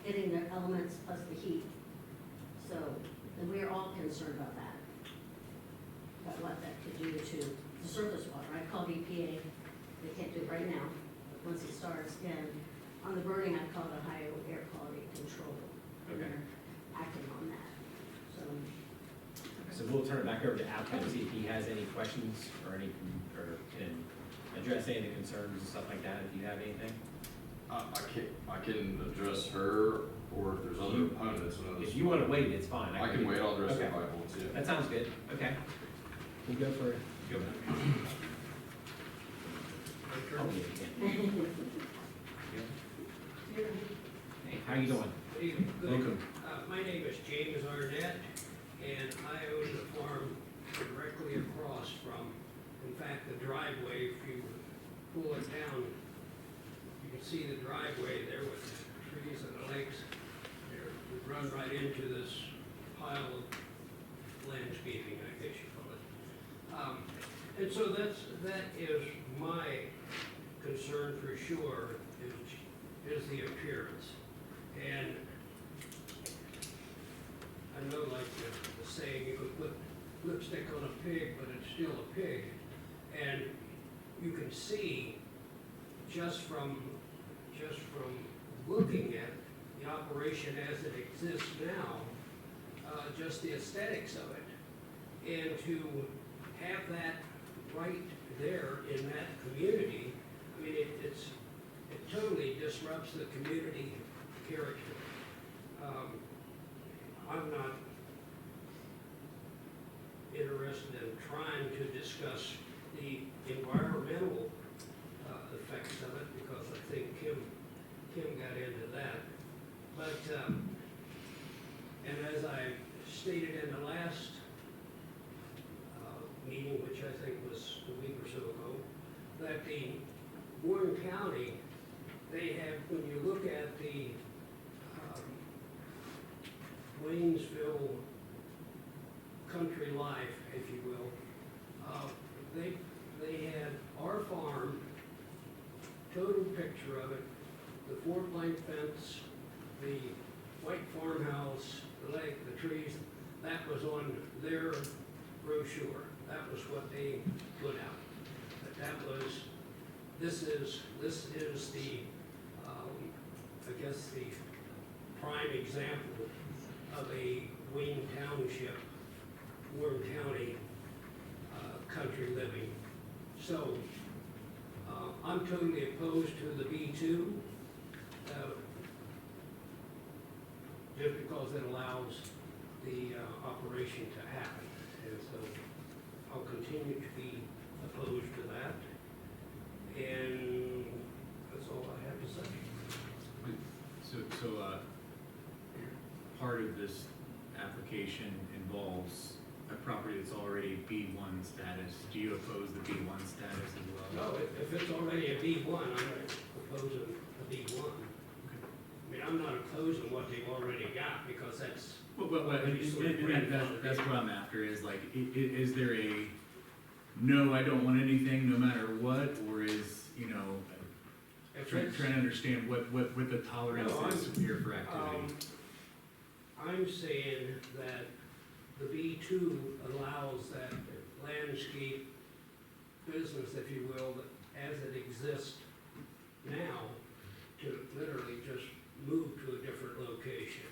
getting the elements plus the heat. So, and we're all concerned about that, about what that could do to the surface water. I called EPA, they can't do it right now, but once it starts, and on the burning, I called Ohio Air Quality Control. And Okay. they're acting on that, so. So we'll turn it back over to applicant, see if he has any questions or can address any of the concerns and stuff like that, if you have anything. I can address her, or if there's other opponents. If you want to wait, it's fine. I can wait, I'll address Okay. it if I want to. That sounds good, okay. We'll go for it. Go ahead. Oh, yeah, you can. Hey, how you doing? Good evening. Welcome. My name is James Arnett, and I own the farm directly across from, in fact, the driveway. If you pull it down, you can see the driveway there with the trees and the lakes. We run right into this pile of landscaping, I guess you call it. And so that is my concern for sure, is the appearance. And I know, like the saying, you could put lipstick on a pig, but it's still a pig. And you can see just from looking at the operation as it exists now, just the aesthetics of it. And to have that right there in that community, I mean, it totally disrupts the community character. I'm not interested in trying to discuss the environmental effects of it, because I think Kim got into that. But, and as I stated in the last meeting, which I think was a week or so ago, that the Warren County, they have, when you look at the Waynesville country life, if you will, they had our farm, total picture of it, the 4-plank fence, the white farmhouse, the lake, the trees, that was on their brochure. That was what they put out. But that was, this is the, I guess, the prime example of a Wayne Township Warren County country living. So I'm totally opposed to the B2, just because it allows the operation to happen. And so I'll continue to be opposed to that. And that's all I have to say. So, part of this application involves a property that's already B1 status. Do you oppose the B1 status as well? No, if it's already a B1, I'm not opposing a B1. I mean, I'm not opposing what they've already got, because that's. That's what I'm after, is like, is there a, no, I don't want anything no matter what, or is, you know, trying to understand what the tolerance is here for activity? I'm saying that the B2 allows that landscape business, if you will, as it exists now, to literally just move to a different location.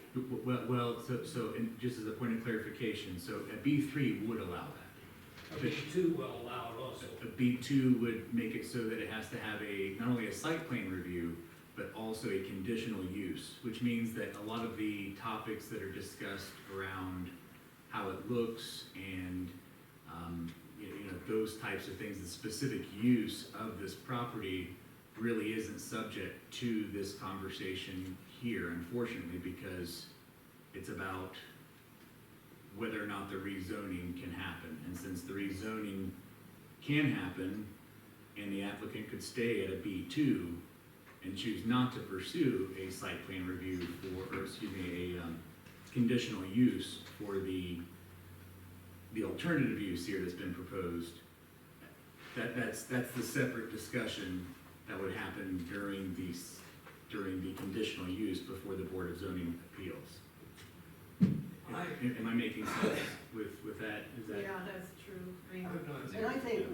So, and just as a point of clarification, so a B3 would allow that. A B2 will allow it also. A B2 would make it so that it has to have not only a site plan review, but also a conditional use, which means that a lot of the topics that are discussed around how it looks and, those types of things, the specific use of this property really isn't subject to this conversation here, unfortunately, because it's about whether or not the rezoning can happen. And since the rezoning can happen, and the applicant could stay at a B2 and choose not to pursue a site plan review a conditional use for the alternative use here that's been proposed, that's the separate discussion that would happen during the conditional use before the Board of Zoning Appeals. Am I making sense with that? Is that? Yeah, that's true. I mean, And I think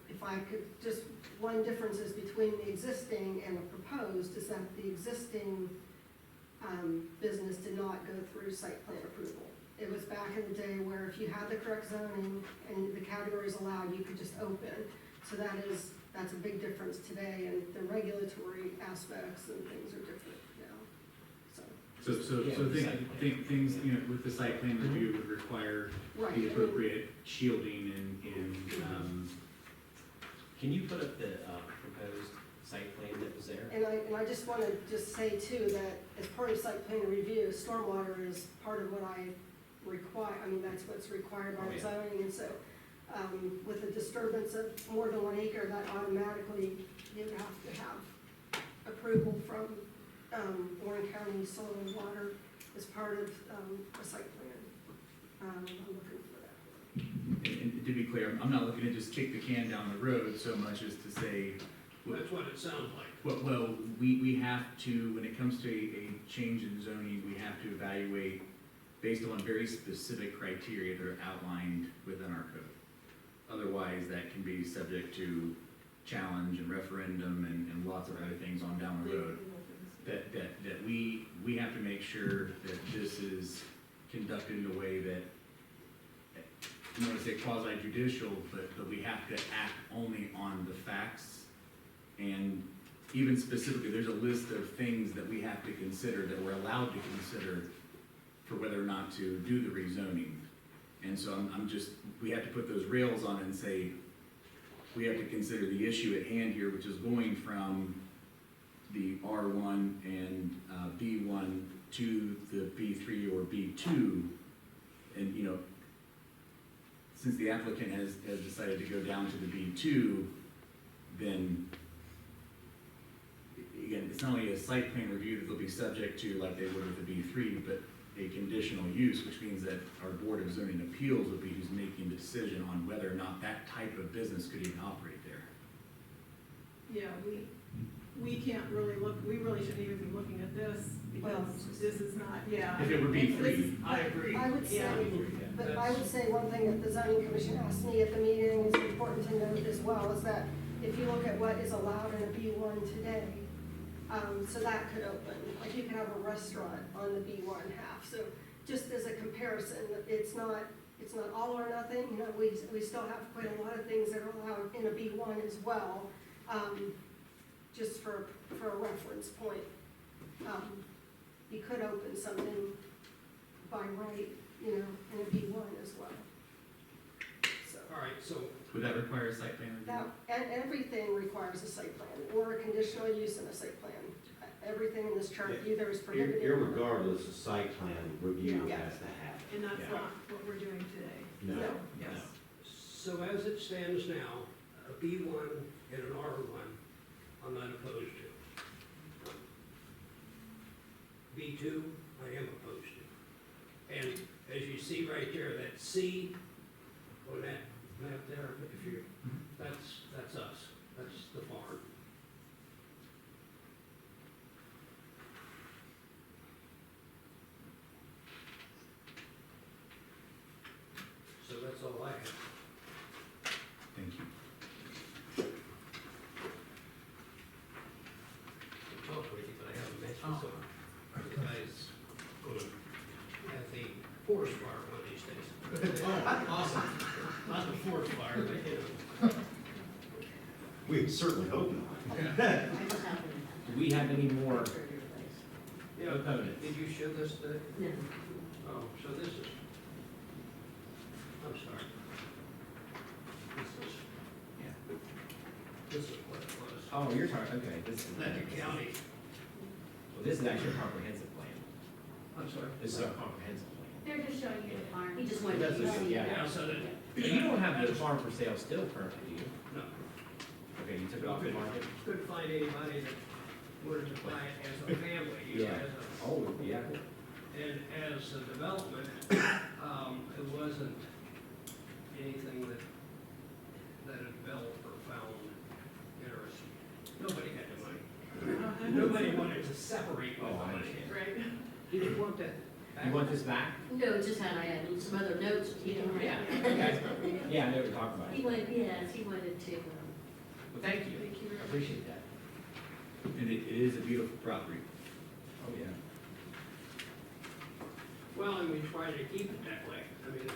if I could, one difference is between the existing and the proposed is that the existing business did not go through site plan approval. It was back in the day where if you had the correct zoning and the categories allowed, you could just open. So that's a big difference today, and the regulatory aspects and things are different now, so. Things, with the site plan review would require Right, the appropriate shielding and, Can you put up the proposed site plan that was there? And I just want to say too, that as part of site plan review, stormwater is part of what I require, that's what's required by Oh, yeah. zoning, and so, with a disturbance of more than 1 acre, that automatically, you have to have approval from, Warren County Soil and Water as part of, a site plan. I'm looking for that. and to be clear, I'm not looking to just kick the can down the road so much as to say, That's what it sounds like. well, we have to, when it comes to a change in zoning, we have to evaluate based on very specific criteria that are outlined within our code. Otherwise, that can be subject to challenge and referendum and lots of other things on down the road. That we have to make sure that this is conducted in a way that, I don't want to say quasi judicial, but we have to act only on the facts. And even specifically, there's a list of things that we have to consider, that we're allowed to consider for whether or not to do the rezoning. And so we have to put those rails on and say, we have to consider the issue at hand here, which is going from the R1 and B1 to the B3 or B2. And, since the applicant has decided to go down to the B2, then, again, it's not only a site plan review that they'll be subject to like they would with the B3, but a conditional use, which means that our Board of Zoning Appeals will be who's making the decision on whether or not that type of business could even operate there. yeah, we can't really we really shouldn't even be looking at this, because this is not, yeah. If it were B3, I agree. I would say, Yeah. but I would say one thing that the zoning commission asked me at the meeting is important to note as well, is that if you look at what is allowed in a B1 today, so that could open, like you can have a restaurant on the B1 half, so just as a comparison, it's not it's not all or nothing, you know, we still have quite a lot of things that are allowed in a B1 as well, just for a reference point. You could open something by right, you know, in a B1 as well. So, All right, so Would that require a site plan review? that, and everything requires a site plan, or a conditional use in a site plan. Everything in this chart either is prohibited. Irregardless, a site plan review Yeah. has to happen. And that's Yeah. not what we're doing today. No. No. Yes. So as it stands now, a B1 and an R1, I'm not opposed to. B2, I am opposed to. And as you see right there, that C on that map there, if you, that's us, that's the farm. So that's all I have. Thank you. To talk with you, but I haven't met you, so the guy's gonna have the forest fire one of these days. Oh, awesome. Not the forest fire, but you know. We certainly hope not. I just happened to Do we have any more have your place. Yeah, opponents? did you show this to, No. oh, so this is, I'm sorry. This is what it was. Oh, you're talking, okay, this is. That the county, Well, this is actually a comprehensive plan. I'm sorry. This is a comprehensive plan. They're just showing you the farm. He just wanted you to That's- see. yeah. Yeah, so that. You don't have the farm for sale still currently, do you? No, Okay, you took it off the market? couldn't find anybody that wanted to buy it as a family, you know, Yeah. as a Oh, yeah. And as a development, it wasn't anything that a developer found interesting. Nobody had the money. Nobody wanted to separate the Oh, I money. understand. Right. You didn't want that back? You want this back? No, just had, I had some other notes. He can write. Yeah, okay. Yeah, I know what you're talking about. He wanted, yes, he wanted to, Well, thank you. Thank you very I much. appreciate that. And it is a beautiful property. Oh, yeah. Well, and we try to keep it that way. I mean,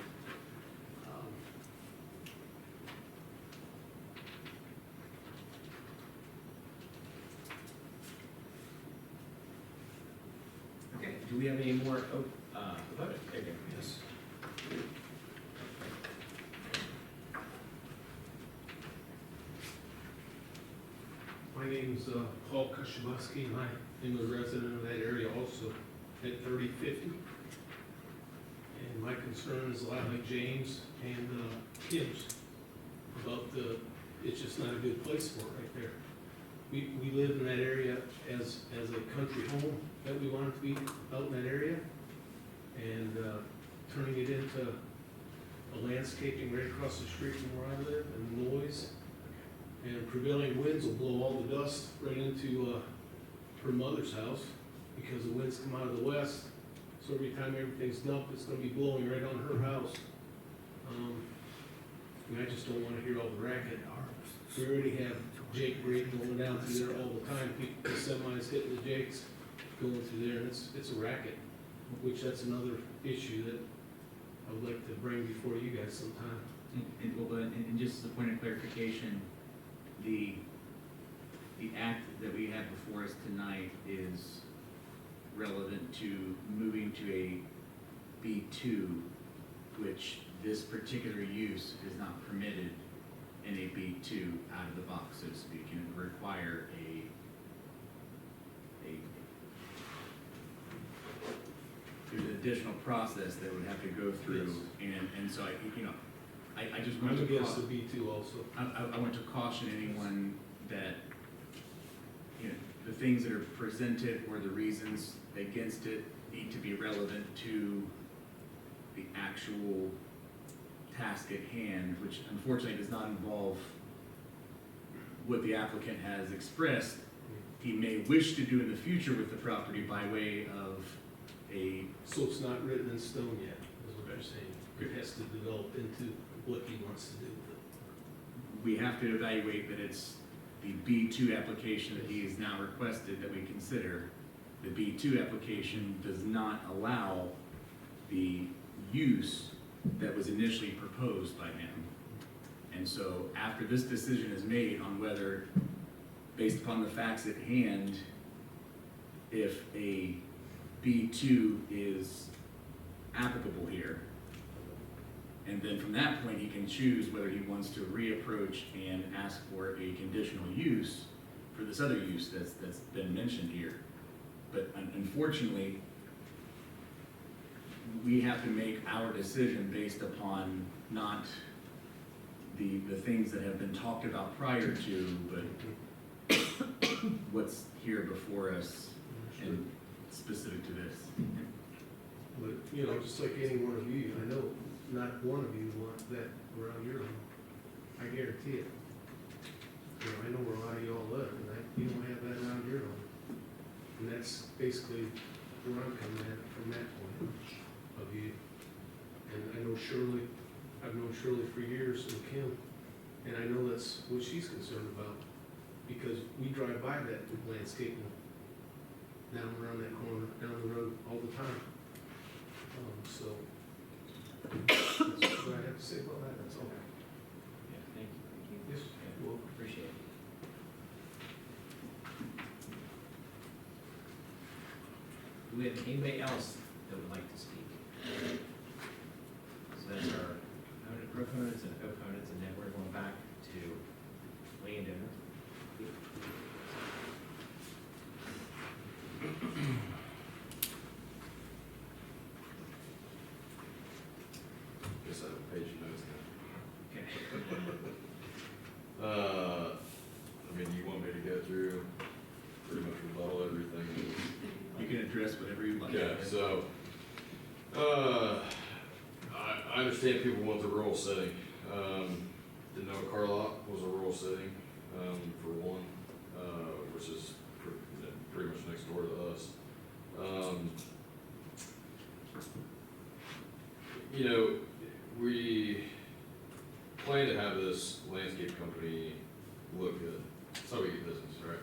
Okay, do we have any more, opponents? Okay, yes. My name's Paul Koshabowski, and I am a resident of that area also, at 3050. And my concern is a lot like James and Kim's about it's just not a good place for it right there. We live in that area as a country home that we want it to be out in that area. And turning it into a landscaping right across the street from where I live and noise. And prevailing winds will blow all the dust right into her mother's house because the winds come out of the west. So every time everything's dumped, it's gonna be blowing right on her house. And I just don't wanna hear all the racket. We already have Jake Brayton going down through there all the time, people, the semis hitting the Jakes, going through there, and it's a racket, which that's another issue that I would like to bring before you guys sometime. And just as a point of clarification, the act that we have before us tonight is relevant to moving to a B2, which this particular use is not permitted in a B2 out of the box, so to speak, and it would require there's an additional process that would have to go through, and so I just want I'm to. against the B2 also. I want to caution anyone that, the things that are presented or the reasons against it need to be relevant to the actual task at hand, which unfortunately does not involve what the applicant has expressed he may wish to do in the future with the property by way of a. So it's not written in stone yet, is what they're saying. It has to develop into what he wants to do with it. We have to evaluate that it's the B2 application that he has now requested that we consider. The B2 application does not allow the use that was initially proposed by him. And so after this decision is made on whether, based upon the facts at hand, if a B2 is applicable here, and then from that point, he can choose whether he wants to reapproach and ask for a conditional use for this other use that's been mentioned here. But unfortunately, we have to make our decision based upon not the things that have been talked about prior to, but what's here before us and specific to this. But, you know, just like any one of you, I know not one of you want that around your home. I guarantee it. You know, I know where a lot of y'all live, and you don't have that around your home. And that's basically where I'm coming at from that point of view. And I know Shirley, I've known Shirley for years, and Kim, and I know that's what she's concerned about, because we drive by that landscaping down around that corner, down the road all the time. So, that's what I have to say about that, that's all. Yeah, thank you. Yes, Yeah, well, appreciate it. Do we have anybody else that would like to speak? So that's our proponents and opponents, and then we're going back to landowner. Guess I have a page of notes now. Okay. I mean, you want me to go through pretty much rebuttal everything? You can address whatever you like. Okay, so, I understand people want the rural setting. Didn't know car lot was a rural setting, for one, which is pretty much next door to us. You know, we plan to have this landscape company look good. That's how we get business, right?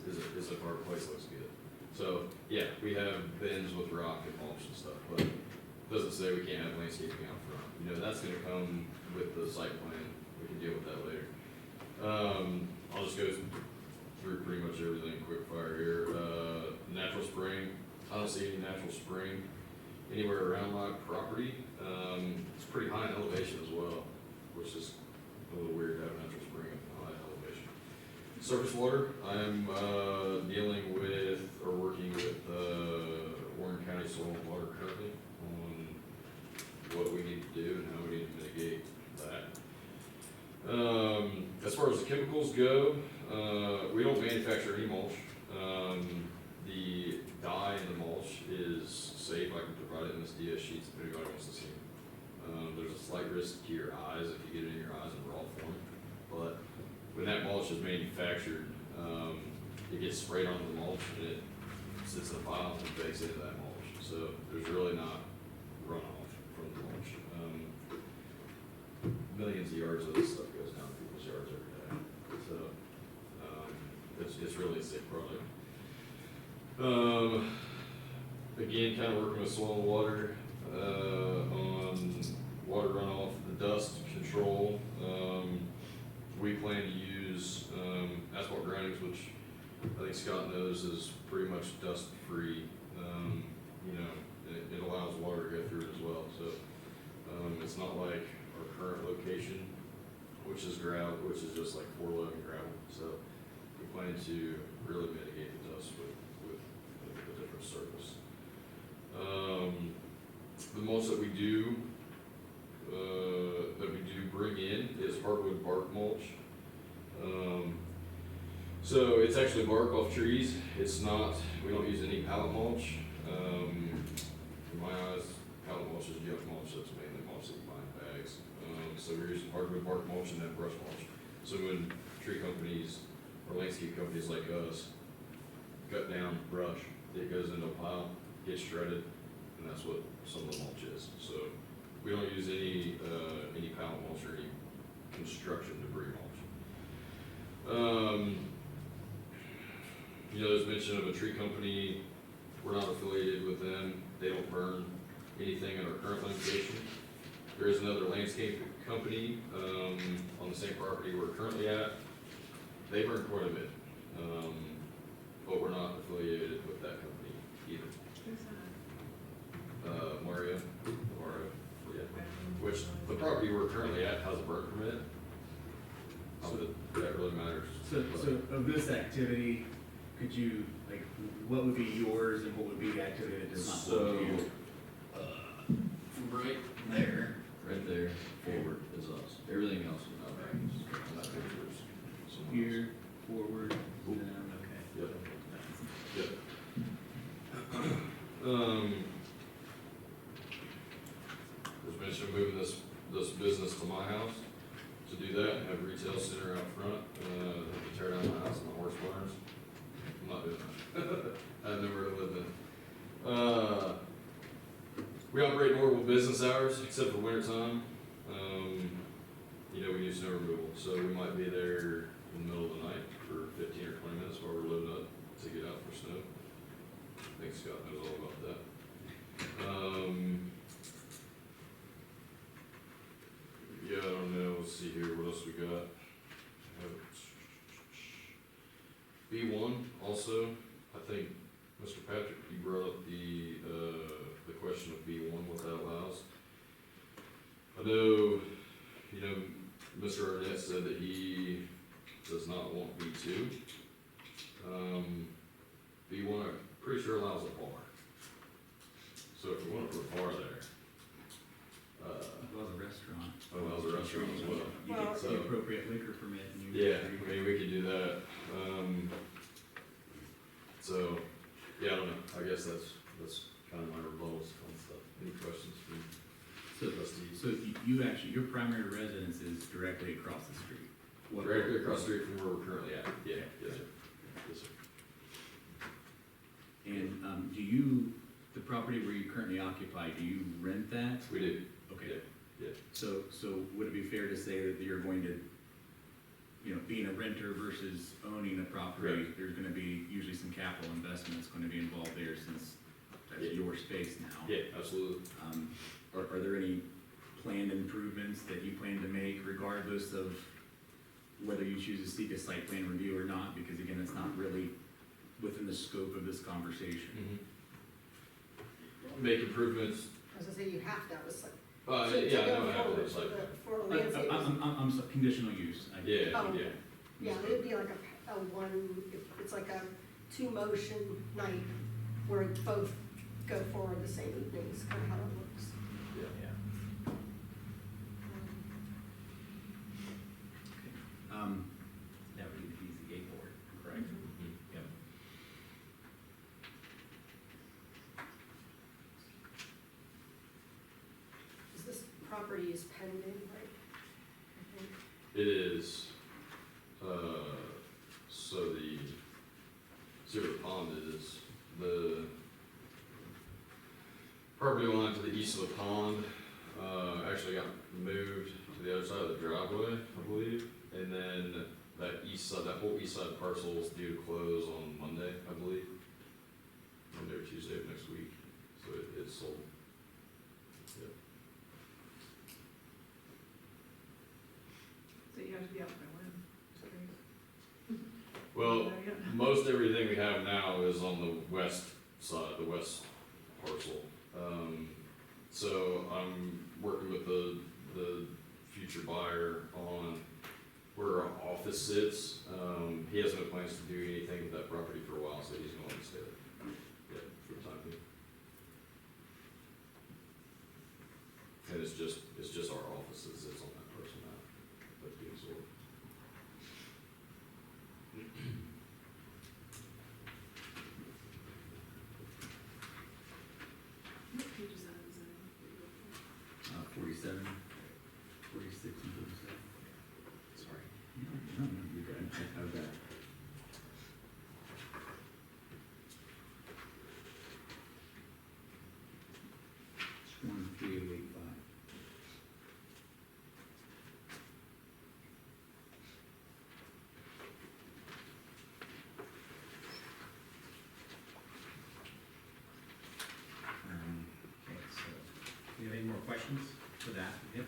Is if our place looks good. So, yeah, we have bins with rock and mulch and stuff, but it doesn't say we can't have landscaping out front. You know, that's gonna come with the site plan. We can deal with that later. I'll just go through pretty much everything quick fire here. Natural spring, I don't see any natural spring anywhere around my property. It's pretty high in elevation as well, which is a little weird to have a natural spring at high elevation. Surface water, I'm dealing with, or working with Warren County Soil and Water Company on what we need to do and how we need to mitigate that. As far as the chemicals go, we don't manufacture any mulch. The dye in the mulch is safe. I can provide it in this DS sheets if anybody wants to see it. There's a slight risk to your eyes if you get it in your eyes in raw form, but when that mulch is manufactured, it gets sprayed onto the mulch and it sits in a pile and bakes into that mulch. So there's really not runoff from the mulch. Millions of yards of this stuff goes down people's yards every day. So it's really a safe product. Again, kind of working with soil and water on water runoff, the dust control. We plan to use asphalt grindings, which I think Scott knows is pretty much dust free. You know, it allows water to go through it as well. So it's not like our current location, which is gravel, which is just like 411 gravel. So we plan to really mitigate the dust with a different surface. The mulch that we do bring in is hardwood bark mulch. So it's actually bark off trees. It's not, we don't use any pallet mulch. In my eyes, pallet mulch is yuck mulch. That's mainly mulch that you buy in bags. So we're using hardwood bark mulch and then brush mulch. So when tree companies or landscape companies like us cut down brush, it goes into a pile, gets shredded, and that's what some of the mulch is. So we don't use any pallet mulch or any construction debris mulch. You know, there's mention of a tree company. We're not affiliated with them. They don't burn anything at our current location. There is another landscape company, on the same property we're currently at. They burn quite a bit, but we're not affiliated with that company either. Who's that? Mario, yeah, which the property we're currently at has a burn permit. That really matters. So of this activity, could you, like, what would be yours and what would be the activity that does not belong to you? Right there, forward is us. Everything else is not right. Not pictures. Here, forward, okay. Yep. Yep. Was mentioned moving this business to my house. To do that, have a retail center out front, have to tear down my house and my horse barns. I'm not doing that. I have nowhere to live in. We operate normal business hours, except for winter time. We do snow removal, so we might be there in the middle of the night for 15 or 20 minutes while we're loading up to get out for snow. I think Scott knows all about that. Yeah, I don't know, let's see here, what else we got? B1 also, I think, Mr. Patrick, you brought up the question of B1, what that allows. I know, Mr. Arnett said that he does not want B2. B1, I'm pretty sure allows a bar. So if we want to put a bar there, Allows a restaurant. allows a restaurant as well. You get the appropriate liquor permit and you. Yeah, I mean, we could do that. So, yeah, I don't know, I guess that's kind of my rebuttals on stuff. Any questions from trustees? So you actually, your primary residence is directly across the street? Directly across the street from where we're currently at, yeah, yes, sir. Yes, sir. And the property where you currently occupy, do you rent that? We do. Okay. Yeah. So would it be fair to say that you're going to, being a renter versus owning a property, Right. there's gonna be usually some capital investment that's gonna be involved there since that's Yeah. your space now? Yeah, absolutely. Are there any planned improvements that you plan to make regardless of whether you choose to seek a site plan review or not? Because again, it's not really within the scope of this conversation. Make improvements, I was gonna say, you have to have a site. yeah, I know, I have those, like, For a landscape. I'm sorry, conditional use. yeah, Oh. yeah. Yeah, it'd be like a one, it's like a two-motion night where both go forward the same evening, is kind of how it works. Yeah. That would be the easy gate board, correct? Yep. This property is pending, right? I think. It is, so see where the pond is, the property line to the east of the pond, actually got moved to the other side of the driveway, I believe, and then that east side, that whole east side parcel is due to close on Monday, I believe. Monday or Tuesday of next week, so it's sold. Yep. So you have to be out by when? Well, most everything we have now is on the west side, the west parcel. So I'm working with the future buyer on where our office sits. He has no plans to do anything with that property for a while, so he's going to stay there. Yeah, for the time being. And it's just our office that sits on that parcel now, that's being sold. What page is that? 47, 46, and 47. Sorry. No, you're good. I've got it. It's 13885. Okay, so, do you have any more questions? for that, yep.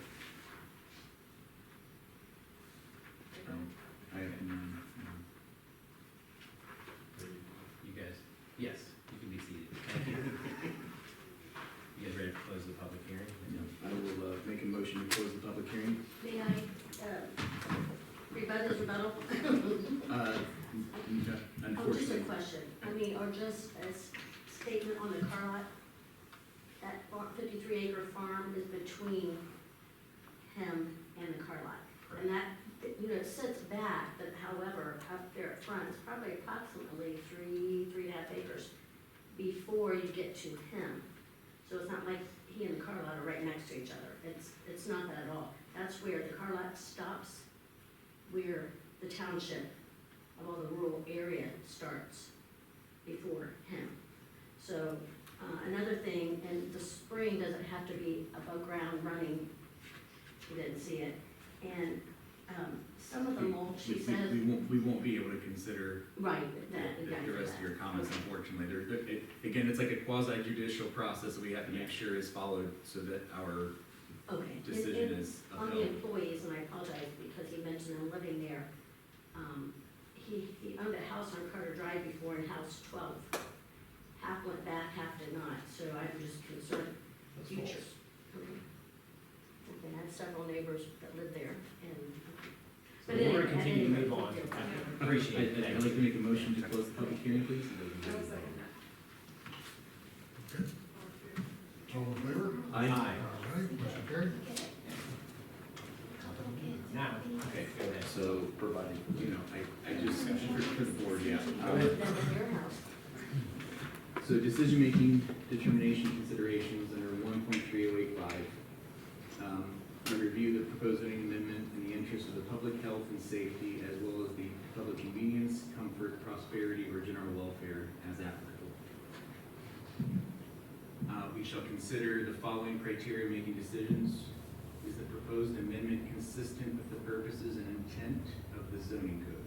I have none. You guys, yes, you can be seated. Thank you. You guys ready to close the public hearing? I will make a motion to close the public hearing. May I, rebut his rebuttal? Uh, Oh, just a Unfortunately, question. I mean, or just a statement on the car lot. That 53-acre farm is between him and the car lot. And that, you know, it sits back, but however, up there at front, it's probably approximately 3.5 acres before you get to him. So it's not like he and the car lot are right next to each other. It's not that at all. That's where the car lot stops, where the township of all the rural area starts before him. So, another thing, and the spring doesn't have to be above ground running, you didn't see it, and, some of the mulch, he says, we won't be able to consider right, that, the rest of your comments, unfortunately. Again, it's like a quasi judicial process that we have to make sure is followed so that our okay. decision is On the upheld. employees, and I apologize because he mentioned them living there, he owned a house on Carter Drive before in House 12. Half went back, half did not, so I'm just concerned That's future. false. Okay. Okay, I have several neighbors that live there, and. So we're gonna continue to move on. I'd Appreciate it. like to make a motion to close the public hearing, please. All in favor? Aye. All right, motion carried. Now, okay, go ahead. So, providing, you know, I just, for the board, yeah. Then in your house. So decision-making determination considerations under 1.3085. We review the proposed zoning amendment in the interest of the public health and safety as well as the public convenience, comfort, prosperity, or general welfare as applicable. We shall consider the following criteria making decisions. Is the proposed amendment consistent with the purposes and intent of the zoning code?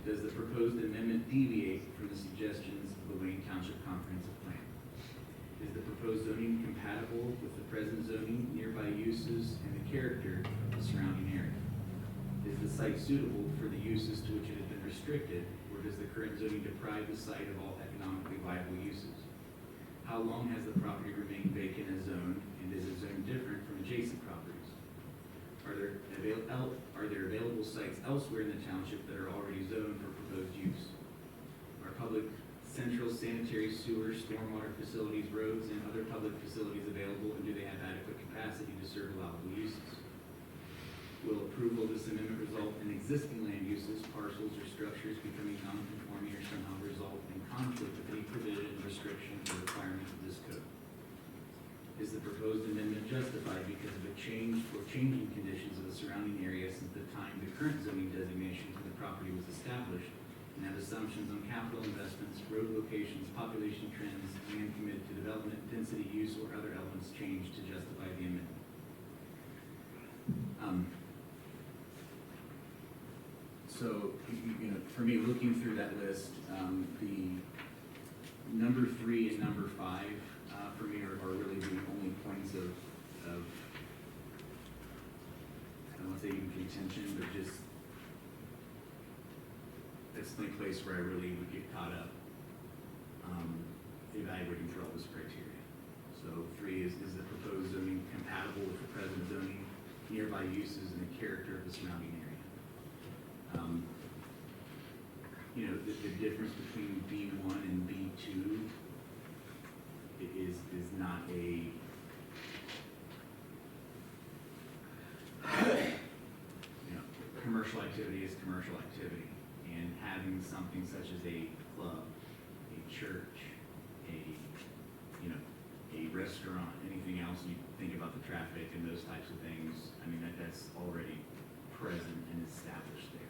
Does the proposed amendment deviate from the suggestions of the Wayne Township Comprehensive Plan? Is the proposed zoning compatible with the present zoning, nearby uses, and the character of the surrounding area? Is the site suitable for the uses to which it has been restricted, or does the current zoning deprive the site of all economically viable uses? How long has the property remained vacant as zoned, and is it zoned different from adjacent properties? Are there available sites elsewhere in the township that are already zoned for proposed use? Are public central sanitary sewer, stormwater facilities, roads, and other public facilities available, and do they have adequate capacity to serve allowable uses? Will approval of this amendment result in existing land uses, parcels, or structures becoming non-conforming or somehow result in conflict with any provision, restriction, or requirement of this code? Is the proposed amendment justified because of a change or changing conditions of the surrounding area since the time the current zoning designation for the property was established, and have assumptions on capital investments, road locations, population trends, land committed to development, density, use, or other elements changed to justify the amendment? So, you know, for me, looking through that list, the number 3 and number 5, for me, are really the only points of I don't want to say even contention, but just, that's the only place where I really would get caught up evaluating for all this criteria. So 3 is the proposed zoning compatible with the present zoning, nearby uses, and the character of the surrounding area? You know, the difference between B1 and B2 is not a, you know, commercial activity is commercial activity, and having something such as a club, a church, you know, a restaurant, anything else, you think about the traffic and those types of things, I mean, that's already present and established there.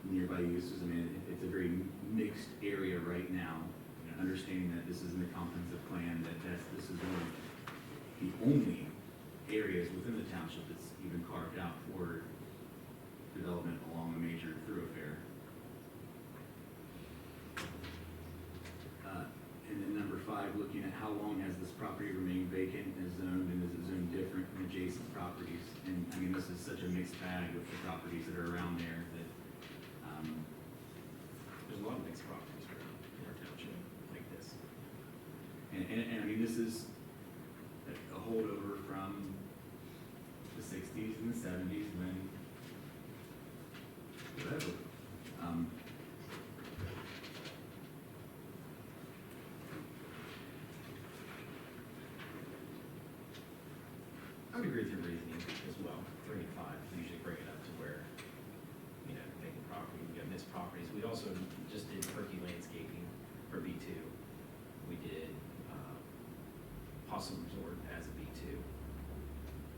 Nearby uses, I mean, it's a very mixed area right now, you know, understanding that this is in the comprehensive plan, this is one of the only areas within the township that's even carved out for development along a major thoroughfare. And then number 5, looking at how how long has this property remained vacant, is zoned, and is it zoned different from adjacent properties? And, I mean, this is such a mixed bag with the properties that are around there that, There's a lot of mixed properties around in our township like this. and I mean, this is a holdover from the sixties and the seventies when, whatever. I would agree with your reasoning as well. 3 and 5 usually bring it up to where, you know, vacant property, we got missed properties. We also just did Perky landscaping for B2. We did Possum Resort as a B2.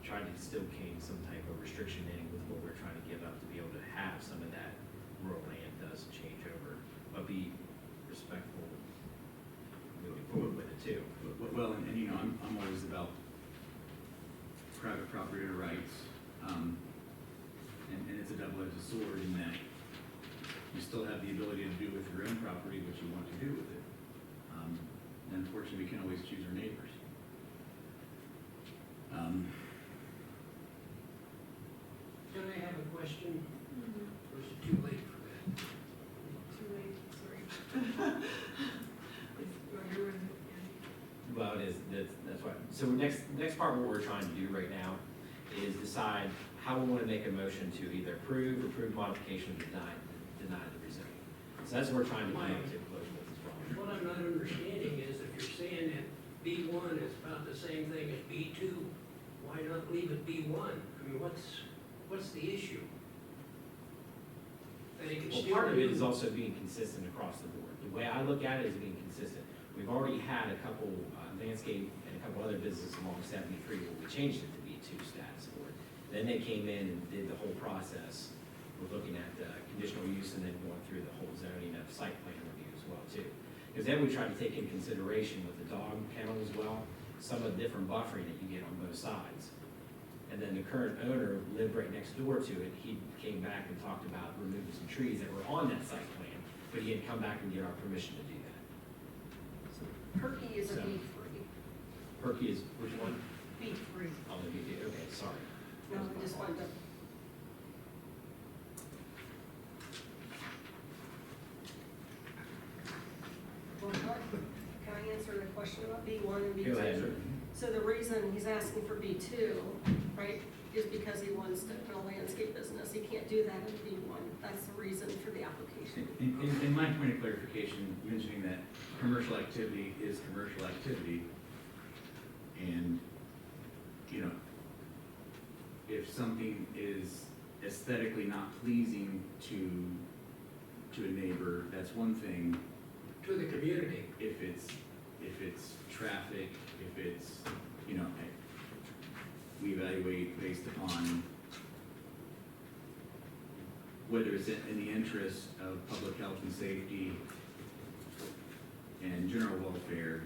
Tried to still gain some type of restriction in with what we're trying to give up to be able to have some of that rural land does change over, but be respectful moving forward with it too. Well, and you know, I'm always about private property rights, and it's a double-edged sword in that you still have the ability to do with your own property what you want to do with it. And unfortunately, we can't always choose our neighbors. Can I have a question, or is it too late for that? Too late, sorry. You're in, Well, it is, that's why, so next part, what we're trying to do right now is decide how we want to make a motion to either approve modification, or deny the rezoning. So that's what we're trying to come up to conclusion with as well. What I'm not understanding is if you're saying that B1 is about the same thing as B2, why not leave it B1? I mean, what's the issue? That it can Well, still part of it is do- also being consistent across the board. The way I look at it is being consistent. We've already had a couple landscape and a couple other businesses along 73 where we changed it to B2 status for it. Then they came in and did the whole process. We're looking at conditional use and then going through the whole zoning of site plan review as well too. Because then we tried to take in consideration with the dog kennel as well, some of the different buffering that you get on both sides. And then the current owner lived right next door to it. He came back and talked about removing some trees that were on that site plan, but he had come back and get our permission to do that. Perky is a So- B3. Perky is, which one? B3. Oh, the B2, okay, sorry. No, I just wanted to. Well, can I answer the question about B1 and B2? Go ahead. So the reason he's asking for B2, right, is because he wants to open a landscape business. He can't do that in B1. That's the reason for the application. In my point of clarification, mentioning that commercial activity is commercial activity, and, you know, if something is aesthetically not pleasing to a neighbor, that's one thing. To the community. If it's traffic, if it's, you know, we evaluate based upon whether it's in the interest of public health and safety and general welfare.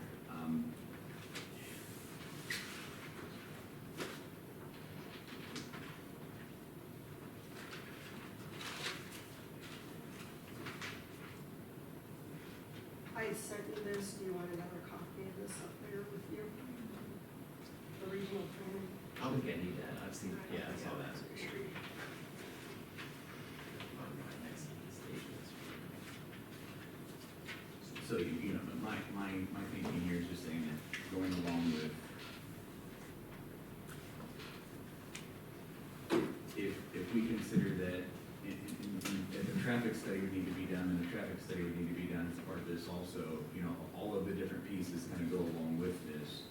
I sent you this. Do you want another copy of this up there with you? The regional planning. I don't think I need that. I've seen, yeah, I saw that. So, you know, my thinking here is just saying that going along with, if we consider that if a traffic study would need to be done, and a traffic study would need to be done as part of this also, you know, all of the different pieces kind of go along with this.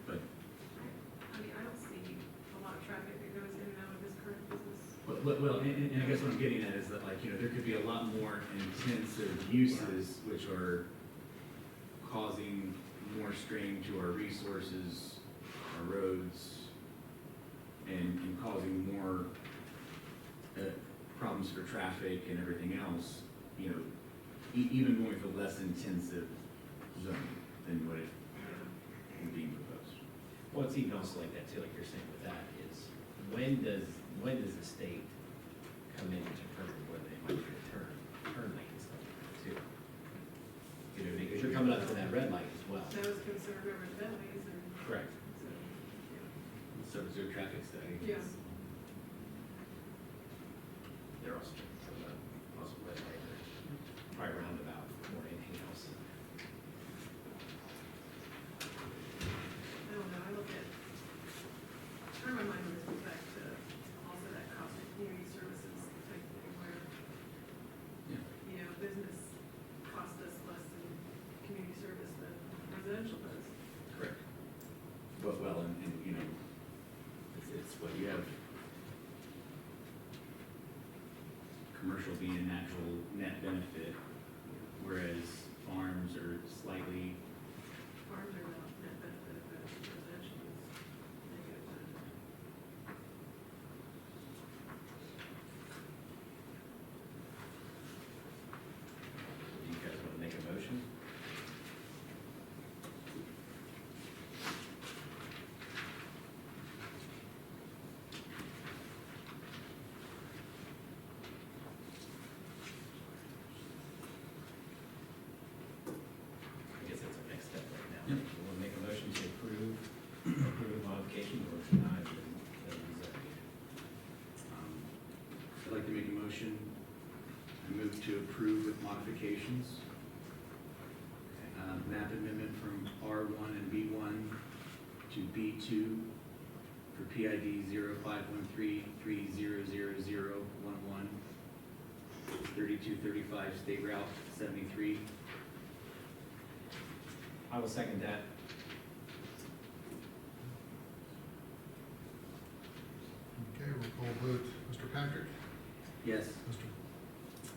But, I mean, I don't see a lot of traffic that goes in and out of this current business. well, and I guess what I'm getting at is that, like, you know, there could be a lot more intensive uses which are causing more strain to our resources, our roads, and causing more problems for traffic and everything else, you know, even going with a less intensive zone than what it is being proposed. Well, it's even also like that too, like you're saying with that is, when does the state come in to determine whether they might be turn lane and stuff like that too? You know, because you're coming up to that red light as well. That was concerned over the delays or? Correct. So, So is there a traffic study? yeah. They're also checking for that possible red light there. Probably roundabout more than anything else. I don't know, I look at, turn my mind always goes back to also that cost of community services type thing where, Yeah. you know, business costs us less than community service than residential does. Correct. But, well, and, you know, it's what you have. Commercial being a natural net benefit, whereas farms are slightly, Farms are not net benefit, but residential is negative benefit. do you guys want to make a motion? I guess that's our next step right now. Yep. We'll make a motion to approve modification or deny the rezoning. I'd like to make a motion, I move to approve with modifications. Map amendment from R1 and B1 to B2 for PID 0513300011, 3235 State Route 73. I will second that. Okay, roll call vote. Mr. Patrick? Yes.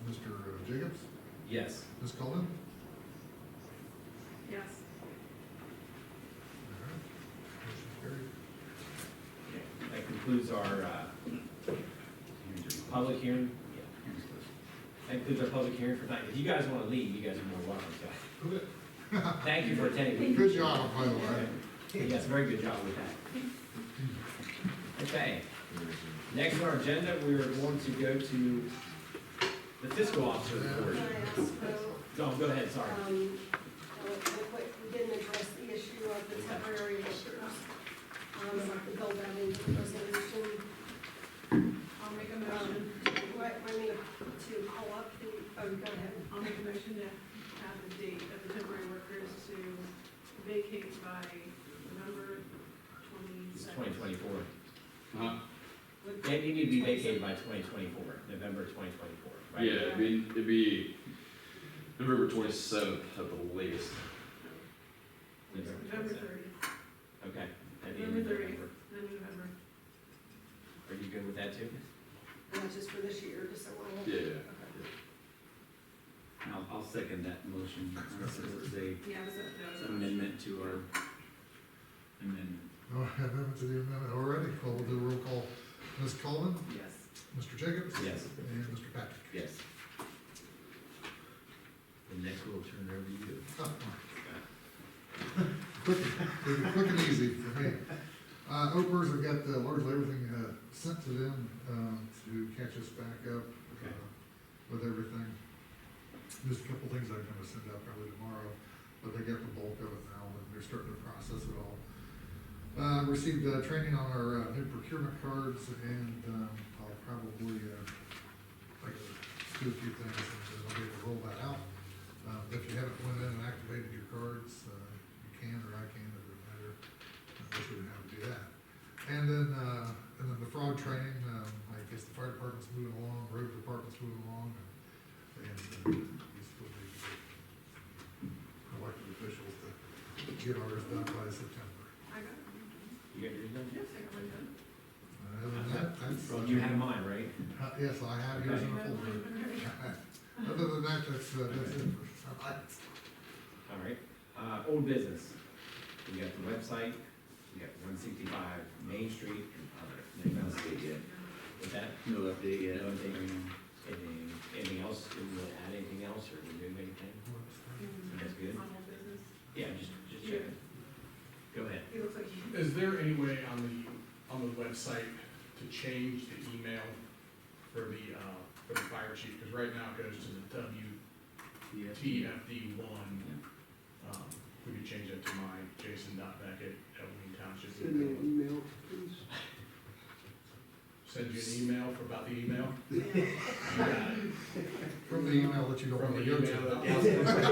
Mr. Jacobs? Yes. Ms. Cullen? Yes. All right. Motion carried. Okay, that concludes our public hearing. That concludes our public hearing for tonight. If you guys want to leave, you guys are more welcome to. Thank you for attending. Good job, by the way. Yes, very good job with that. Okay, next on our agenda, we are going to go to the fiscal officer report. Can I ask, Go ahead, sorry. real quick, we didn't address the issue of the temporary workers. The bill down into the resolution. I'll make a motion, What, I need to call up the, oh, go ahead. I'll make a motion to have the date of the temporary workers to vacate by November It's 22nd. 2024. Huh? They need to be vacated by 2024, November 2024, right? Yeah, it'd be November 27th at the latest. November 30th, Okay. At the end November of 30th, November. then November. Are you good with that too? And that's just for this year, just so we're all. Yeah. Okay. I'll second that motion. This is a Yeah, that was a amendment to our amendment. Oh, amendment to the amendment already. Well, we'll do a roll call. Ms. Cullen? Yes. Mr. Jacobs? Yes. And Mr. Patrick? Yes. The next one will turn over to you. Quick and easy for me. Opers, I've got largely everything sent to them to catch us back up with everything. Just a couple things I'm gonna send out probably tomorrow, but they got the bulk of it now, and they're starting to process it all. Received training on our new procurement cards, and I'll probably do a few things, and I'll be able to roll that out. If you haven't went in and activated your cards, you can, or I can, it doesn't matter. I wish we didn't have to do that. And then the fraud training, I guess the fire department's moving along, road department's moving along, and we still need elected officials to get ours done by September. I got it. You got yours done? Yes, I got mine done. Other than that, that's. You have mine, right? Yes, I have yours in a Okay. folder. Other than that, that's it. All right. Old business. We got the website, we got 165 Main Street and other. Anything else? With that? No update yet. No update. Anything else? Do we want to add anything else, or do we do anything? That's good? On whole business. Yeah, just checking. Go ahead. He looks like he. Is there any way on the website to change the email for the fire chief? Because right now it goes to the WTFD1 we could change that to my jason.beckett@wayne Send me an Township. email, please. Send you an email about the email. Yeah. You got it. From the email that you don't From want the to go email to. that-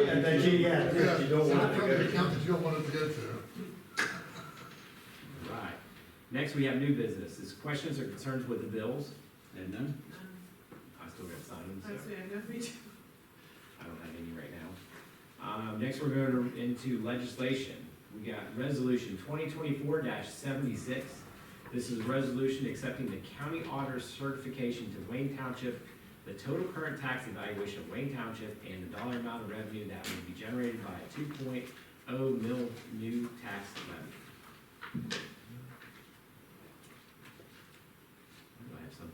Yeah, that you, yeah, that you don't want to From go the to. account that you don't want it to go to. Right. Next, we have new business. Is questions or concerns with the bills? And none? I still gotta sign them, so I see, I know, me too. I don't have any right now. Next, we're going into legislation. We got resolution 2024-76. This is a resolution accepting the county auditor's certification to Wayne Township, the total current tax evaluation of Wayne Township, and the dollar amount of revenue that will be generated by a 2.0 mil new tax levy. Do I have some?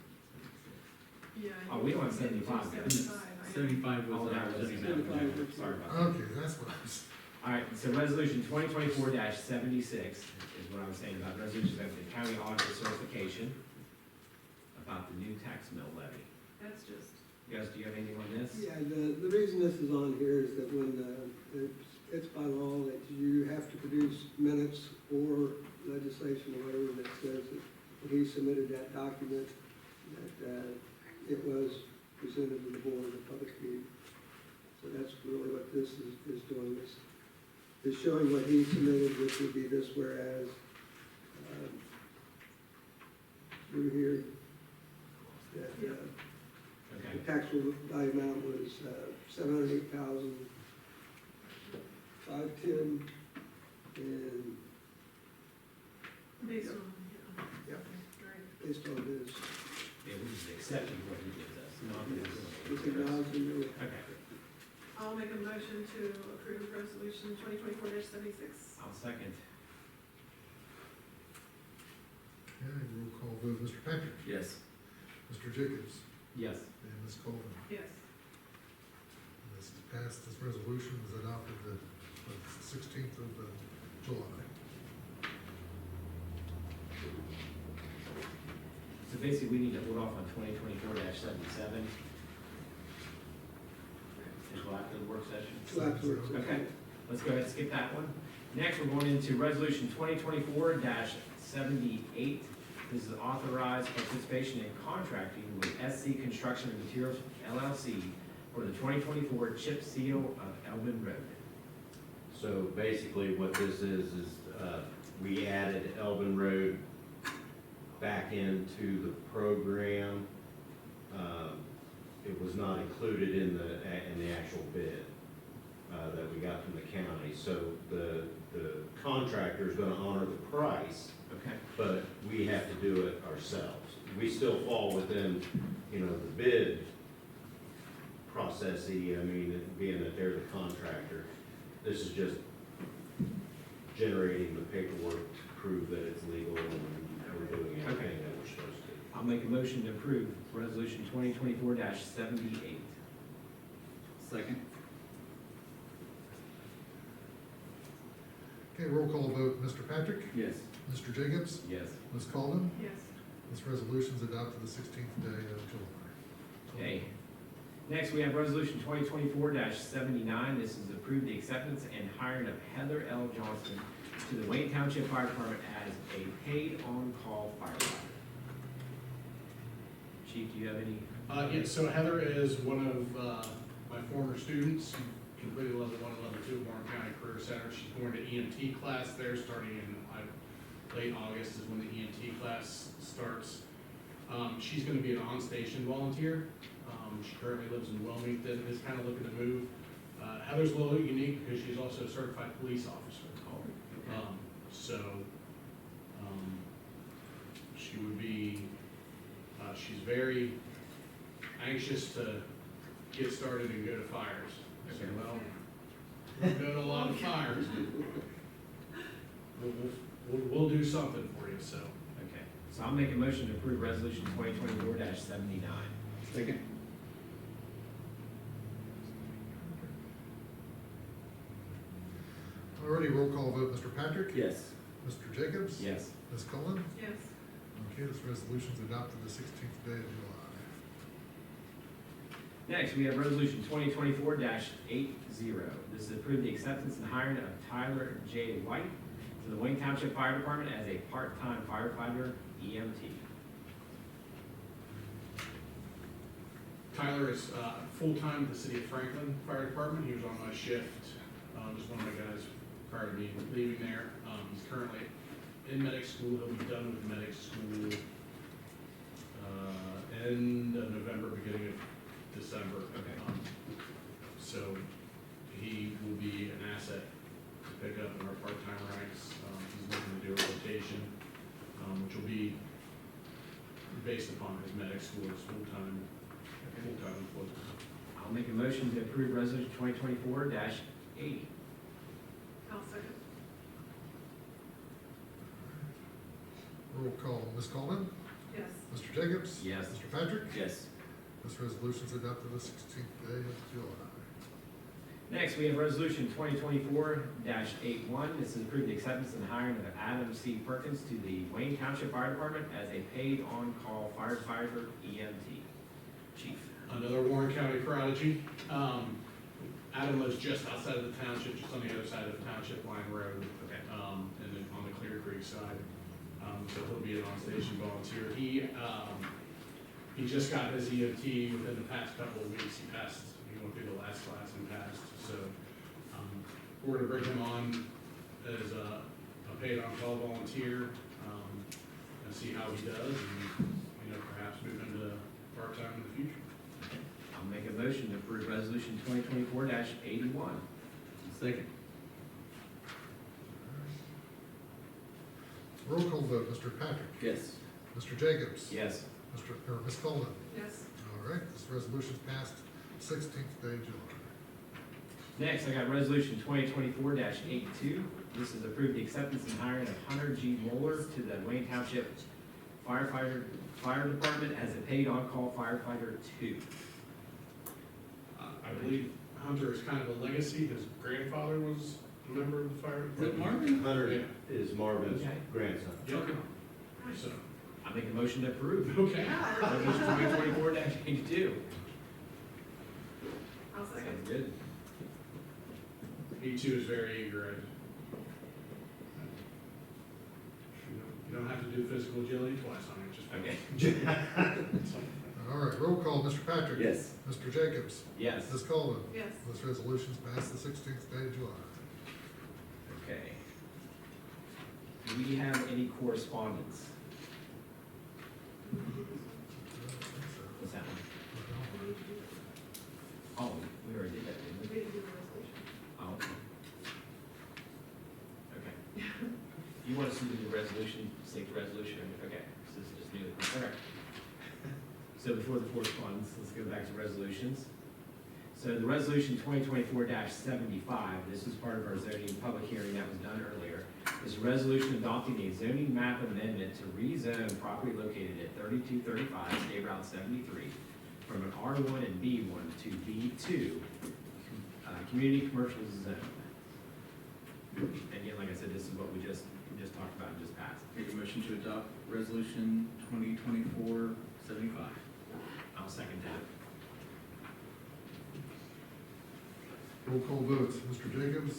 Yeah. Oh, we don't have 75, guys. 75, I know. 75 Oh, was that our was- revenue. Sorry about that. Okay, that's what I was. All right, so resolution 2024-76 is what I was saying about resolutions of the county auditor certification about the new tax mill levy. That's just, You guys, do you have anything on this? Yeah, the reason this is on here is that when, it's by law that you have to produce minutes or legislation or whatever that says that when he submitted that document, that, it was presented to the board at a public meeting. So that's really what this is doing, this is showing what he submitted, which would be this whereas, through here, that, Okay, the taxable value amount was, $708,510, and based on, yeah. Yep. Right. based on his, yeah, we're just accepting what he gives us, not that his we're doing it. acknowledgement. Okay, I'll make a motion to approve resolution 2024-76. I'll second. Okay, roll call vote, Mr. Patrick, Yes. Mr. Jacobs, Yes. and Ms. Colvin. Yes. This is passed, this resolution was adopted the 16th of July. So basically, we need to hold off on 2024-77 until after the work session. So afterwards. Okay, let's go ahead and skip that one. Next, we're going into resolution 2024-78. This is authorized participation in contracting with SC Construction and Materials LLC for the 2024 chip seal of ELBON Road. So basically what this is, we added ELBON Road back into the program. It was not included in the actual bid that we got from the county. So the contractor is gonna honor the price, Okay, but we have to do it ourselves. We still fall within, the bid process, I mean, being that they're the contractor. This is just generating the paperwork to prove that it's legal and we're doing everything that we're supposed to. I'll make a motion to approve resolution 2024-78. Second? Okay, roll call vote, Mr. Patrick, Yes. Mr. Jacobs, Yes. Ms. Colvin. Yes. This resolution is adopted the 16th day of July. Okay. Next, we have resolution 2024-79. This is approve the acceptance and hiring of Heather L. Johnston to the Wayne Township Fire Department as a paid on-call firefighter. Chief, do you have any? Yeah, so Heather is one of my former students, completed level 1 and level 2 at Warren County Career Center. She's going to EMT class there, starting in late August is when the EMT class starts. She's gonna be an on-station volunteer. She currently lives in Wilmington, is kind of looking to move. Heather's a little unique because she's also a certified police officer. She would be, she's very anxious to get started and go to fires. I said, well, we'll go to a lot of fires, but we'll do something for you, so. Okay, so I'll make a motion to approve resolution 2024-79. Second? Alrighty, roll call vote, Mr. Patrick, Yes. Mr. Jacobs. Yes. Ms. Colvin. Yes. Okay, this resolution is adopted the 16th day of July. Next, we have resolution 2024-80. This is approve the acceptance and hiring of Tyler J. White to the Wayne Township Fire Department as a part-time firefighter EMT. Tyler is full-time at the City of Franklin Fire Department. He was on my shift, was one of my guys prior to me leaving there. He's currently in medic school. He'll be done with medic school end of November, beginning of December. Okay. So he will be an asset to pick up in our part-time ranks. He's looking to do a rotation, which will be based upon his medic school as full-time employee. I'll make a motion to approve resolution 2024-80. I'll second. Roll call, Ms. Coleman, Yes. Mr. Jacobs? Yes. Mr. Patrick? Yes. This resolution is adopted the 16th day of July. Next, we have resolution 2024-81. This is approve the acceptance and hiring of Adam C. Perkins to the Wayne Township Fire Department as a paid on-call firefighter EMT. Chief. Another Warren County prodigy. Adam lives just outside of the township, just on the other side of the township line road. Okay. And then on the Clear Creek side. So he'll be an on-station volunteer. He just got his EMT within the past couple of weeks. He went through the last class and passed. So, we're gonna bring him on as a paid on-call volunteer, and see how he does, and, perhaps move into part-time in the future. I'll make a motion to approve resolution 2024-81. Second. Roll call vote, Mr. Patrick? Yes. Mr. Jacobs? Yes. Ms. Coleman? Yes. All right, this resolution's passed 16th day of July. Next, I got resolution 2024-82. This is approve the acceptance and hiring of Hunter G. Moeller to the Wayne Township Fire Department as a paid on-call firefighter 2. I believe Hunter is kind of a legacy. His grandfather was a member of the fire Is it department. Marvin? Hunter is Marvin's Okay. grandson. Okay. So, I make a motion to approve. okay. Resolution 2024-82. I'll second. Sounds good. He too is very eager. You don't have to do physical agility twice on it, just. Okay. All right, roll call, Mr. Patrick? Yes. Mr. Jacobs? Yes. Ms. Coleman? Yes. This resolution's passed the 16th day of July. Okay. Do we have any correspondence? What's that one? Oh, we already did that, didn't We we? didn't do the resolution. Oh, okay. Okay. You want us to do the resolution, state the resolution, okay, so this is just new, okay. So before the correspondence, let's go back to resolutions. So the resolution 2024-75, this is part of our zoning public hearing that was done earlier, is a resolution adopting a zoning map amendment to rezone property located at 3235 State Route 73 from an R1 and B1 to B2, community commercial zone. Again, like I said, this is what we just talked about and just passed. Make a motion to adopt resolution 2024-75. I'll second that. Roll call votes, Mr. Jacobs?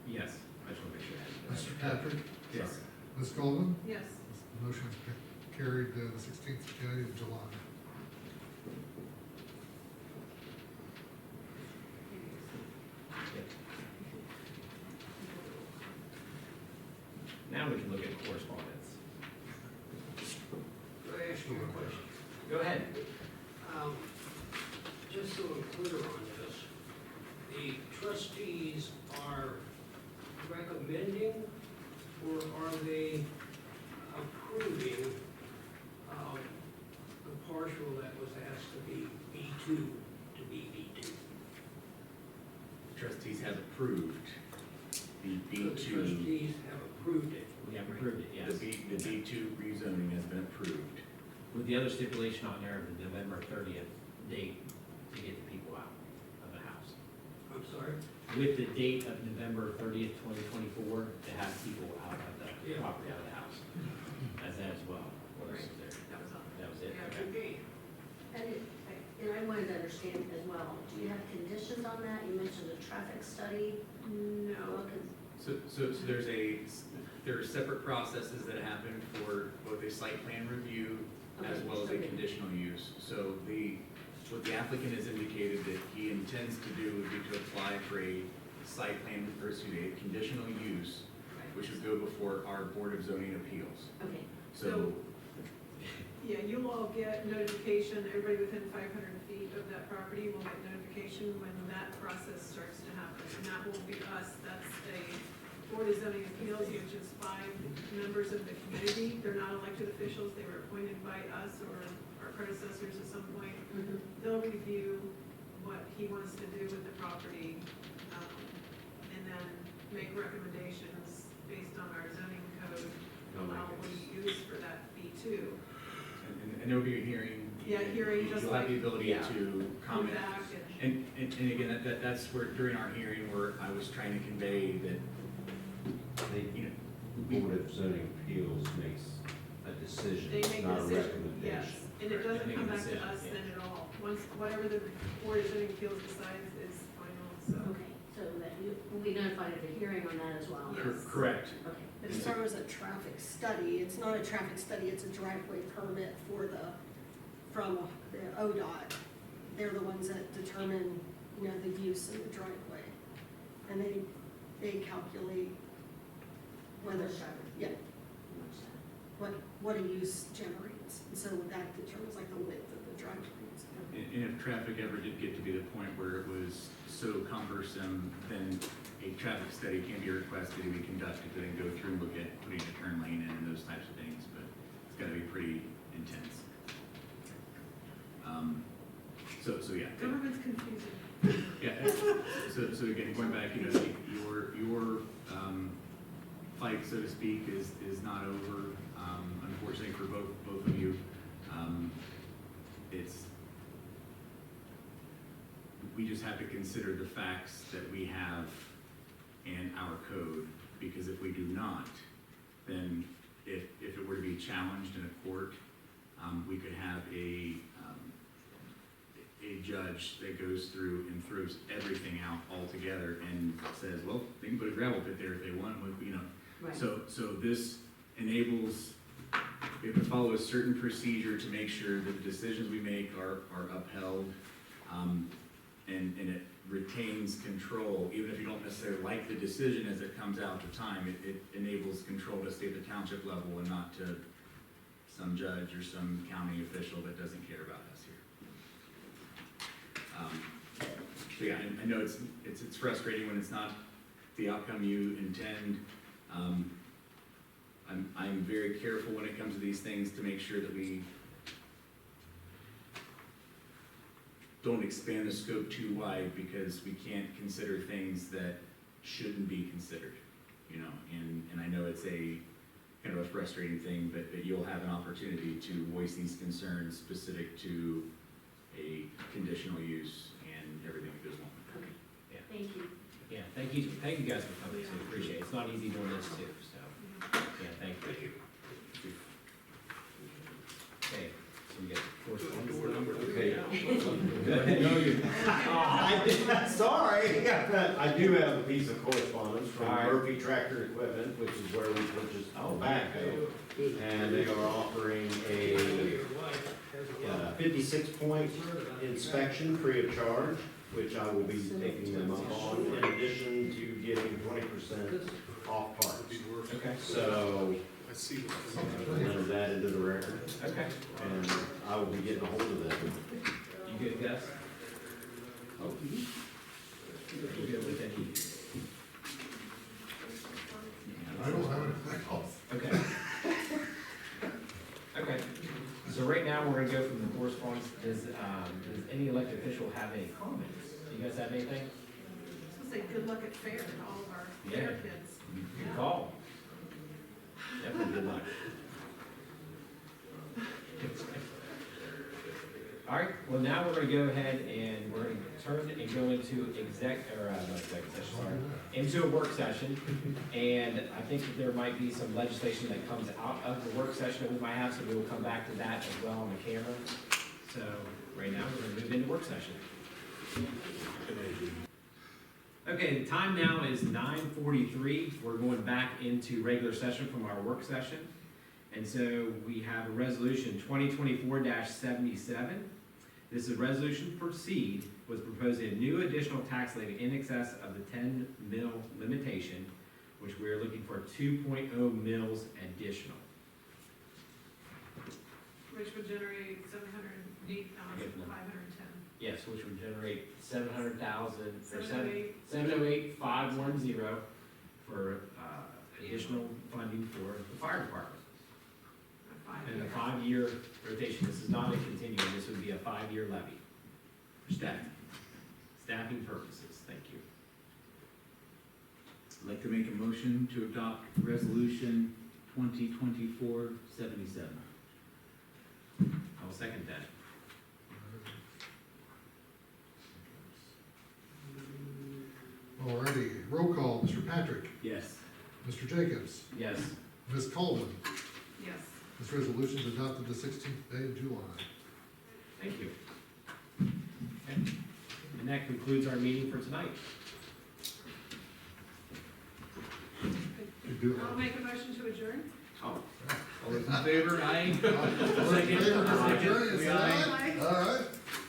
Yes, I just want to make sure I had Mr. Patrick? Yes. Ms. Coleman? Yes. This motion's carried the 16th day of July. Now we can look at correspondence. Can I ask you a question? Go ahead. Just so I'm clear on this, the trustees are recommending or are they approving the partial that was asked to be B2 to be B2? Trustees have approved the The B2. trustees have approved it. We have approved it, yes. The B2 rezoning has been approved. With the other stipulation on there of the November 30th date to get the people out of the house. I'm sorry? With the date of November 30th, 2024, to have people out of the Yeah. property, out of the house. As that as well. What else is there? That was on. That was it, Yeah, okay. And I wanted to understand as well, do you have conditions on that? You mentioned a traffic study. No. So there are separate processes that happen for both a site plan review as well as a conditional use. So what the applicant has indicated that he intends to do would be to apply for a site plan, or excuse me, a conditional use, which would go before our Board of Zoning Appeals. Okay, So, Yeah, you'll all get notification, everybody within 500 feet of that property will get notification when that process starts to happen. And that won't be us, that's a Board of Zoning Appeals, which is 5 members of the community. They're not elected officials, they were appointed by us or our predecessors at some point. They'll review what he wants to do with the property, and then make recommendations based on our zoning code, allowable use for that B2. and there will be a hearing. Yeah, hearing, just You'll have the like- ability yeah. to Come comment. back and, And again, that's where, during our hearing, where I was trying to convey that, you know, The Board of Zoning Appeals makes a decision, they make not a decisions, yes, recommendation. and it doesn't Make a come back to decision, us yeah. then at all. Once, whatever the Board of Zoning Appeals decides is final, so. okay, so that you will be notified of the hearing on that as well? Yes. correct. Okay. But as far as a traffic study, it's not a traffic study, it's a driveway permit from the ODOT. They're the ones that determine, you know, the use of the driveway. And they calculate whether, yeah, what a use generates. And so that determines like the width of the driveway. And if traffic ever did get to be the point where it was so cumbersome, then a traffic study can be requested to be conducted to then go through and look at putting a turn lane in and those types of things, but it's gotta be pretty intense. So yeah. Government's confusing. Yeah, so again, going back, you know, your fight, so to speak, is not over, unfortunately for both of you. We just have to consider the facts that we have in our code, because if we do not, then if it were to be challenged in a court, we could have a judge that goes through and throws everything out altogether and says, well, they can put a gravel pit there if they want, you know. Right. So this enables, we have to follow a certain procedure to make sure that the decisions we make are upheld, and it retains control, even if you don't necessarily like the decision as it comes out at the time, it enables control to stay at the township level and not to some judge or some county official that doesn't care about us here. So yeah, I know it's frustrating when it's not the outcome you intend. I'm very careful when it comes to these things to make sure that we don't expand the scope too wide, because we can't consider things that shouldn't be considered, you know, and I know it's a kind of a frustrating thing, but you'll have an opportunity to voice these concerns specific to a conditional use and everything that goes along with it. Yeah. Thank you. Yeah, thank you guys for coming, so appreciate it. It's not easy doing this too, so, yeah, thank you. Okay, so we get correspondence. Okay. Go ahead. No, sorry, I do have a piece of correspondence from All right. Murphy Tractor Equipment, which is where we purchased the Oh, backhoe. And they are offering a 56-point inspection free of charge, which I will be taking them up on, in addition to getting 20% off parts. Okay. So, I see. I'll enter that into the record, Okay. and I will be getting a hold of them. You good, Gus? Oh. You good with any? I don't have anything else. Okay. Okay, so right now, we're gonna go from the correspondence. Does any elected official have any comments? Do you guys have anything? I was gonna say, good luck at fair to all of our fair Yeah. kids. Good call. Definitely good luck. All right, well, now we're gonna go ahead and we're gonna turn and go into not executive session, sorry, into a work session. And I think that there might be some legislation that comes out of the work session that we might have, so we will come back to that as well on the camera. So, right now, we're gonna move into work session. Okay, the time now is 9:43. We're going back into regular session from our work session. And so we have a resolution 2024-77. This is a resolution to proceed with proposing a new additional tax levy in excess of the 10 mil limitation, which we are looking for 2.0 mils additional. Which would generate $708,510. Yes, which would generate 700,000, or 708. 708,510 for additional funding for the fire department. And a 5-year rotation. This is not a continuing, this would be a 5-year levy for staffing purposes. Thank you. I'd like to make a motion to adopt resolution 2024-77. I will second that. Alrighty, roll call, Mr. Patrick, Yes. Mr. Jacobs, Yes. Ms. Coleman. Yes. This resolution is adopted the 16th day of July. Thank you. Okay. And that concludes our meeting for tonight. You do it. I'll make a motion to adjourn. Oh. All those in favor, aye? All in favor, Mr. Second. Attorney, say Aye. aye. All right.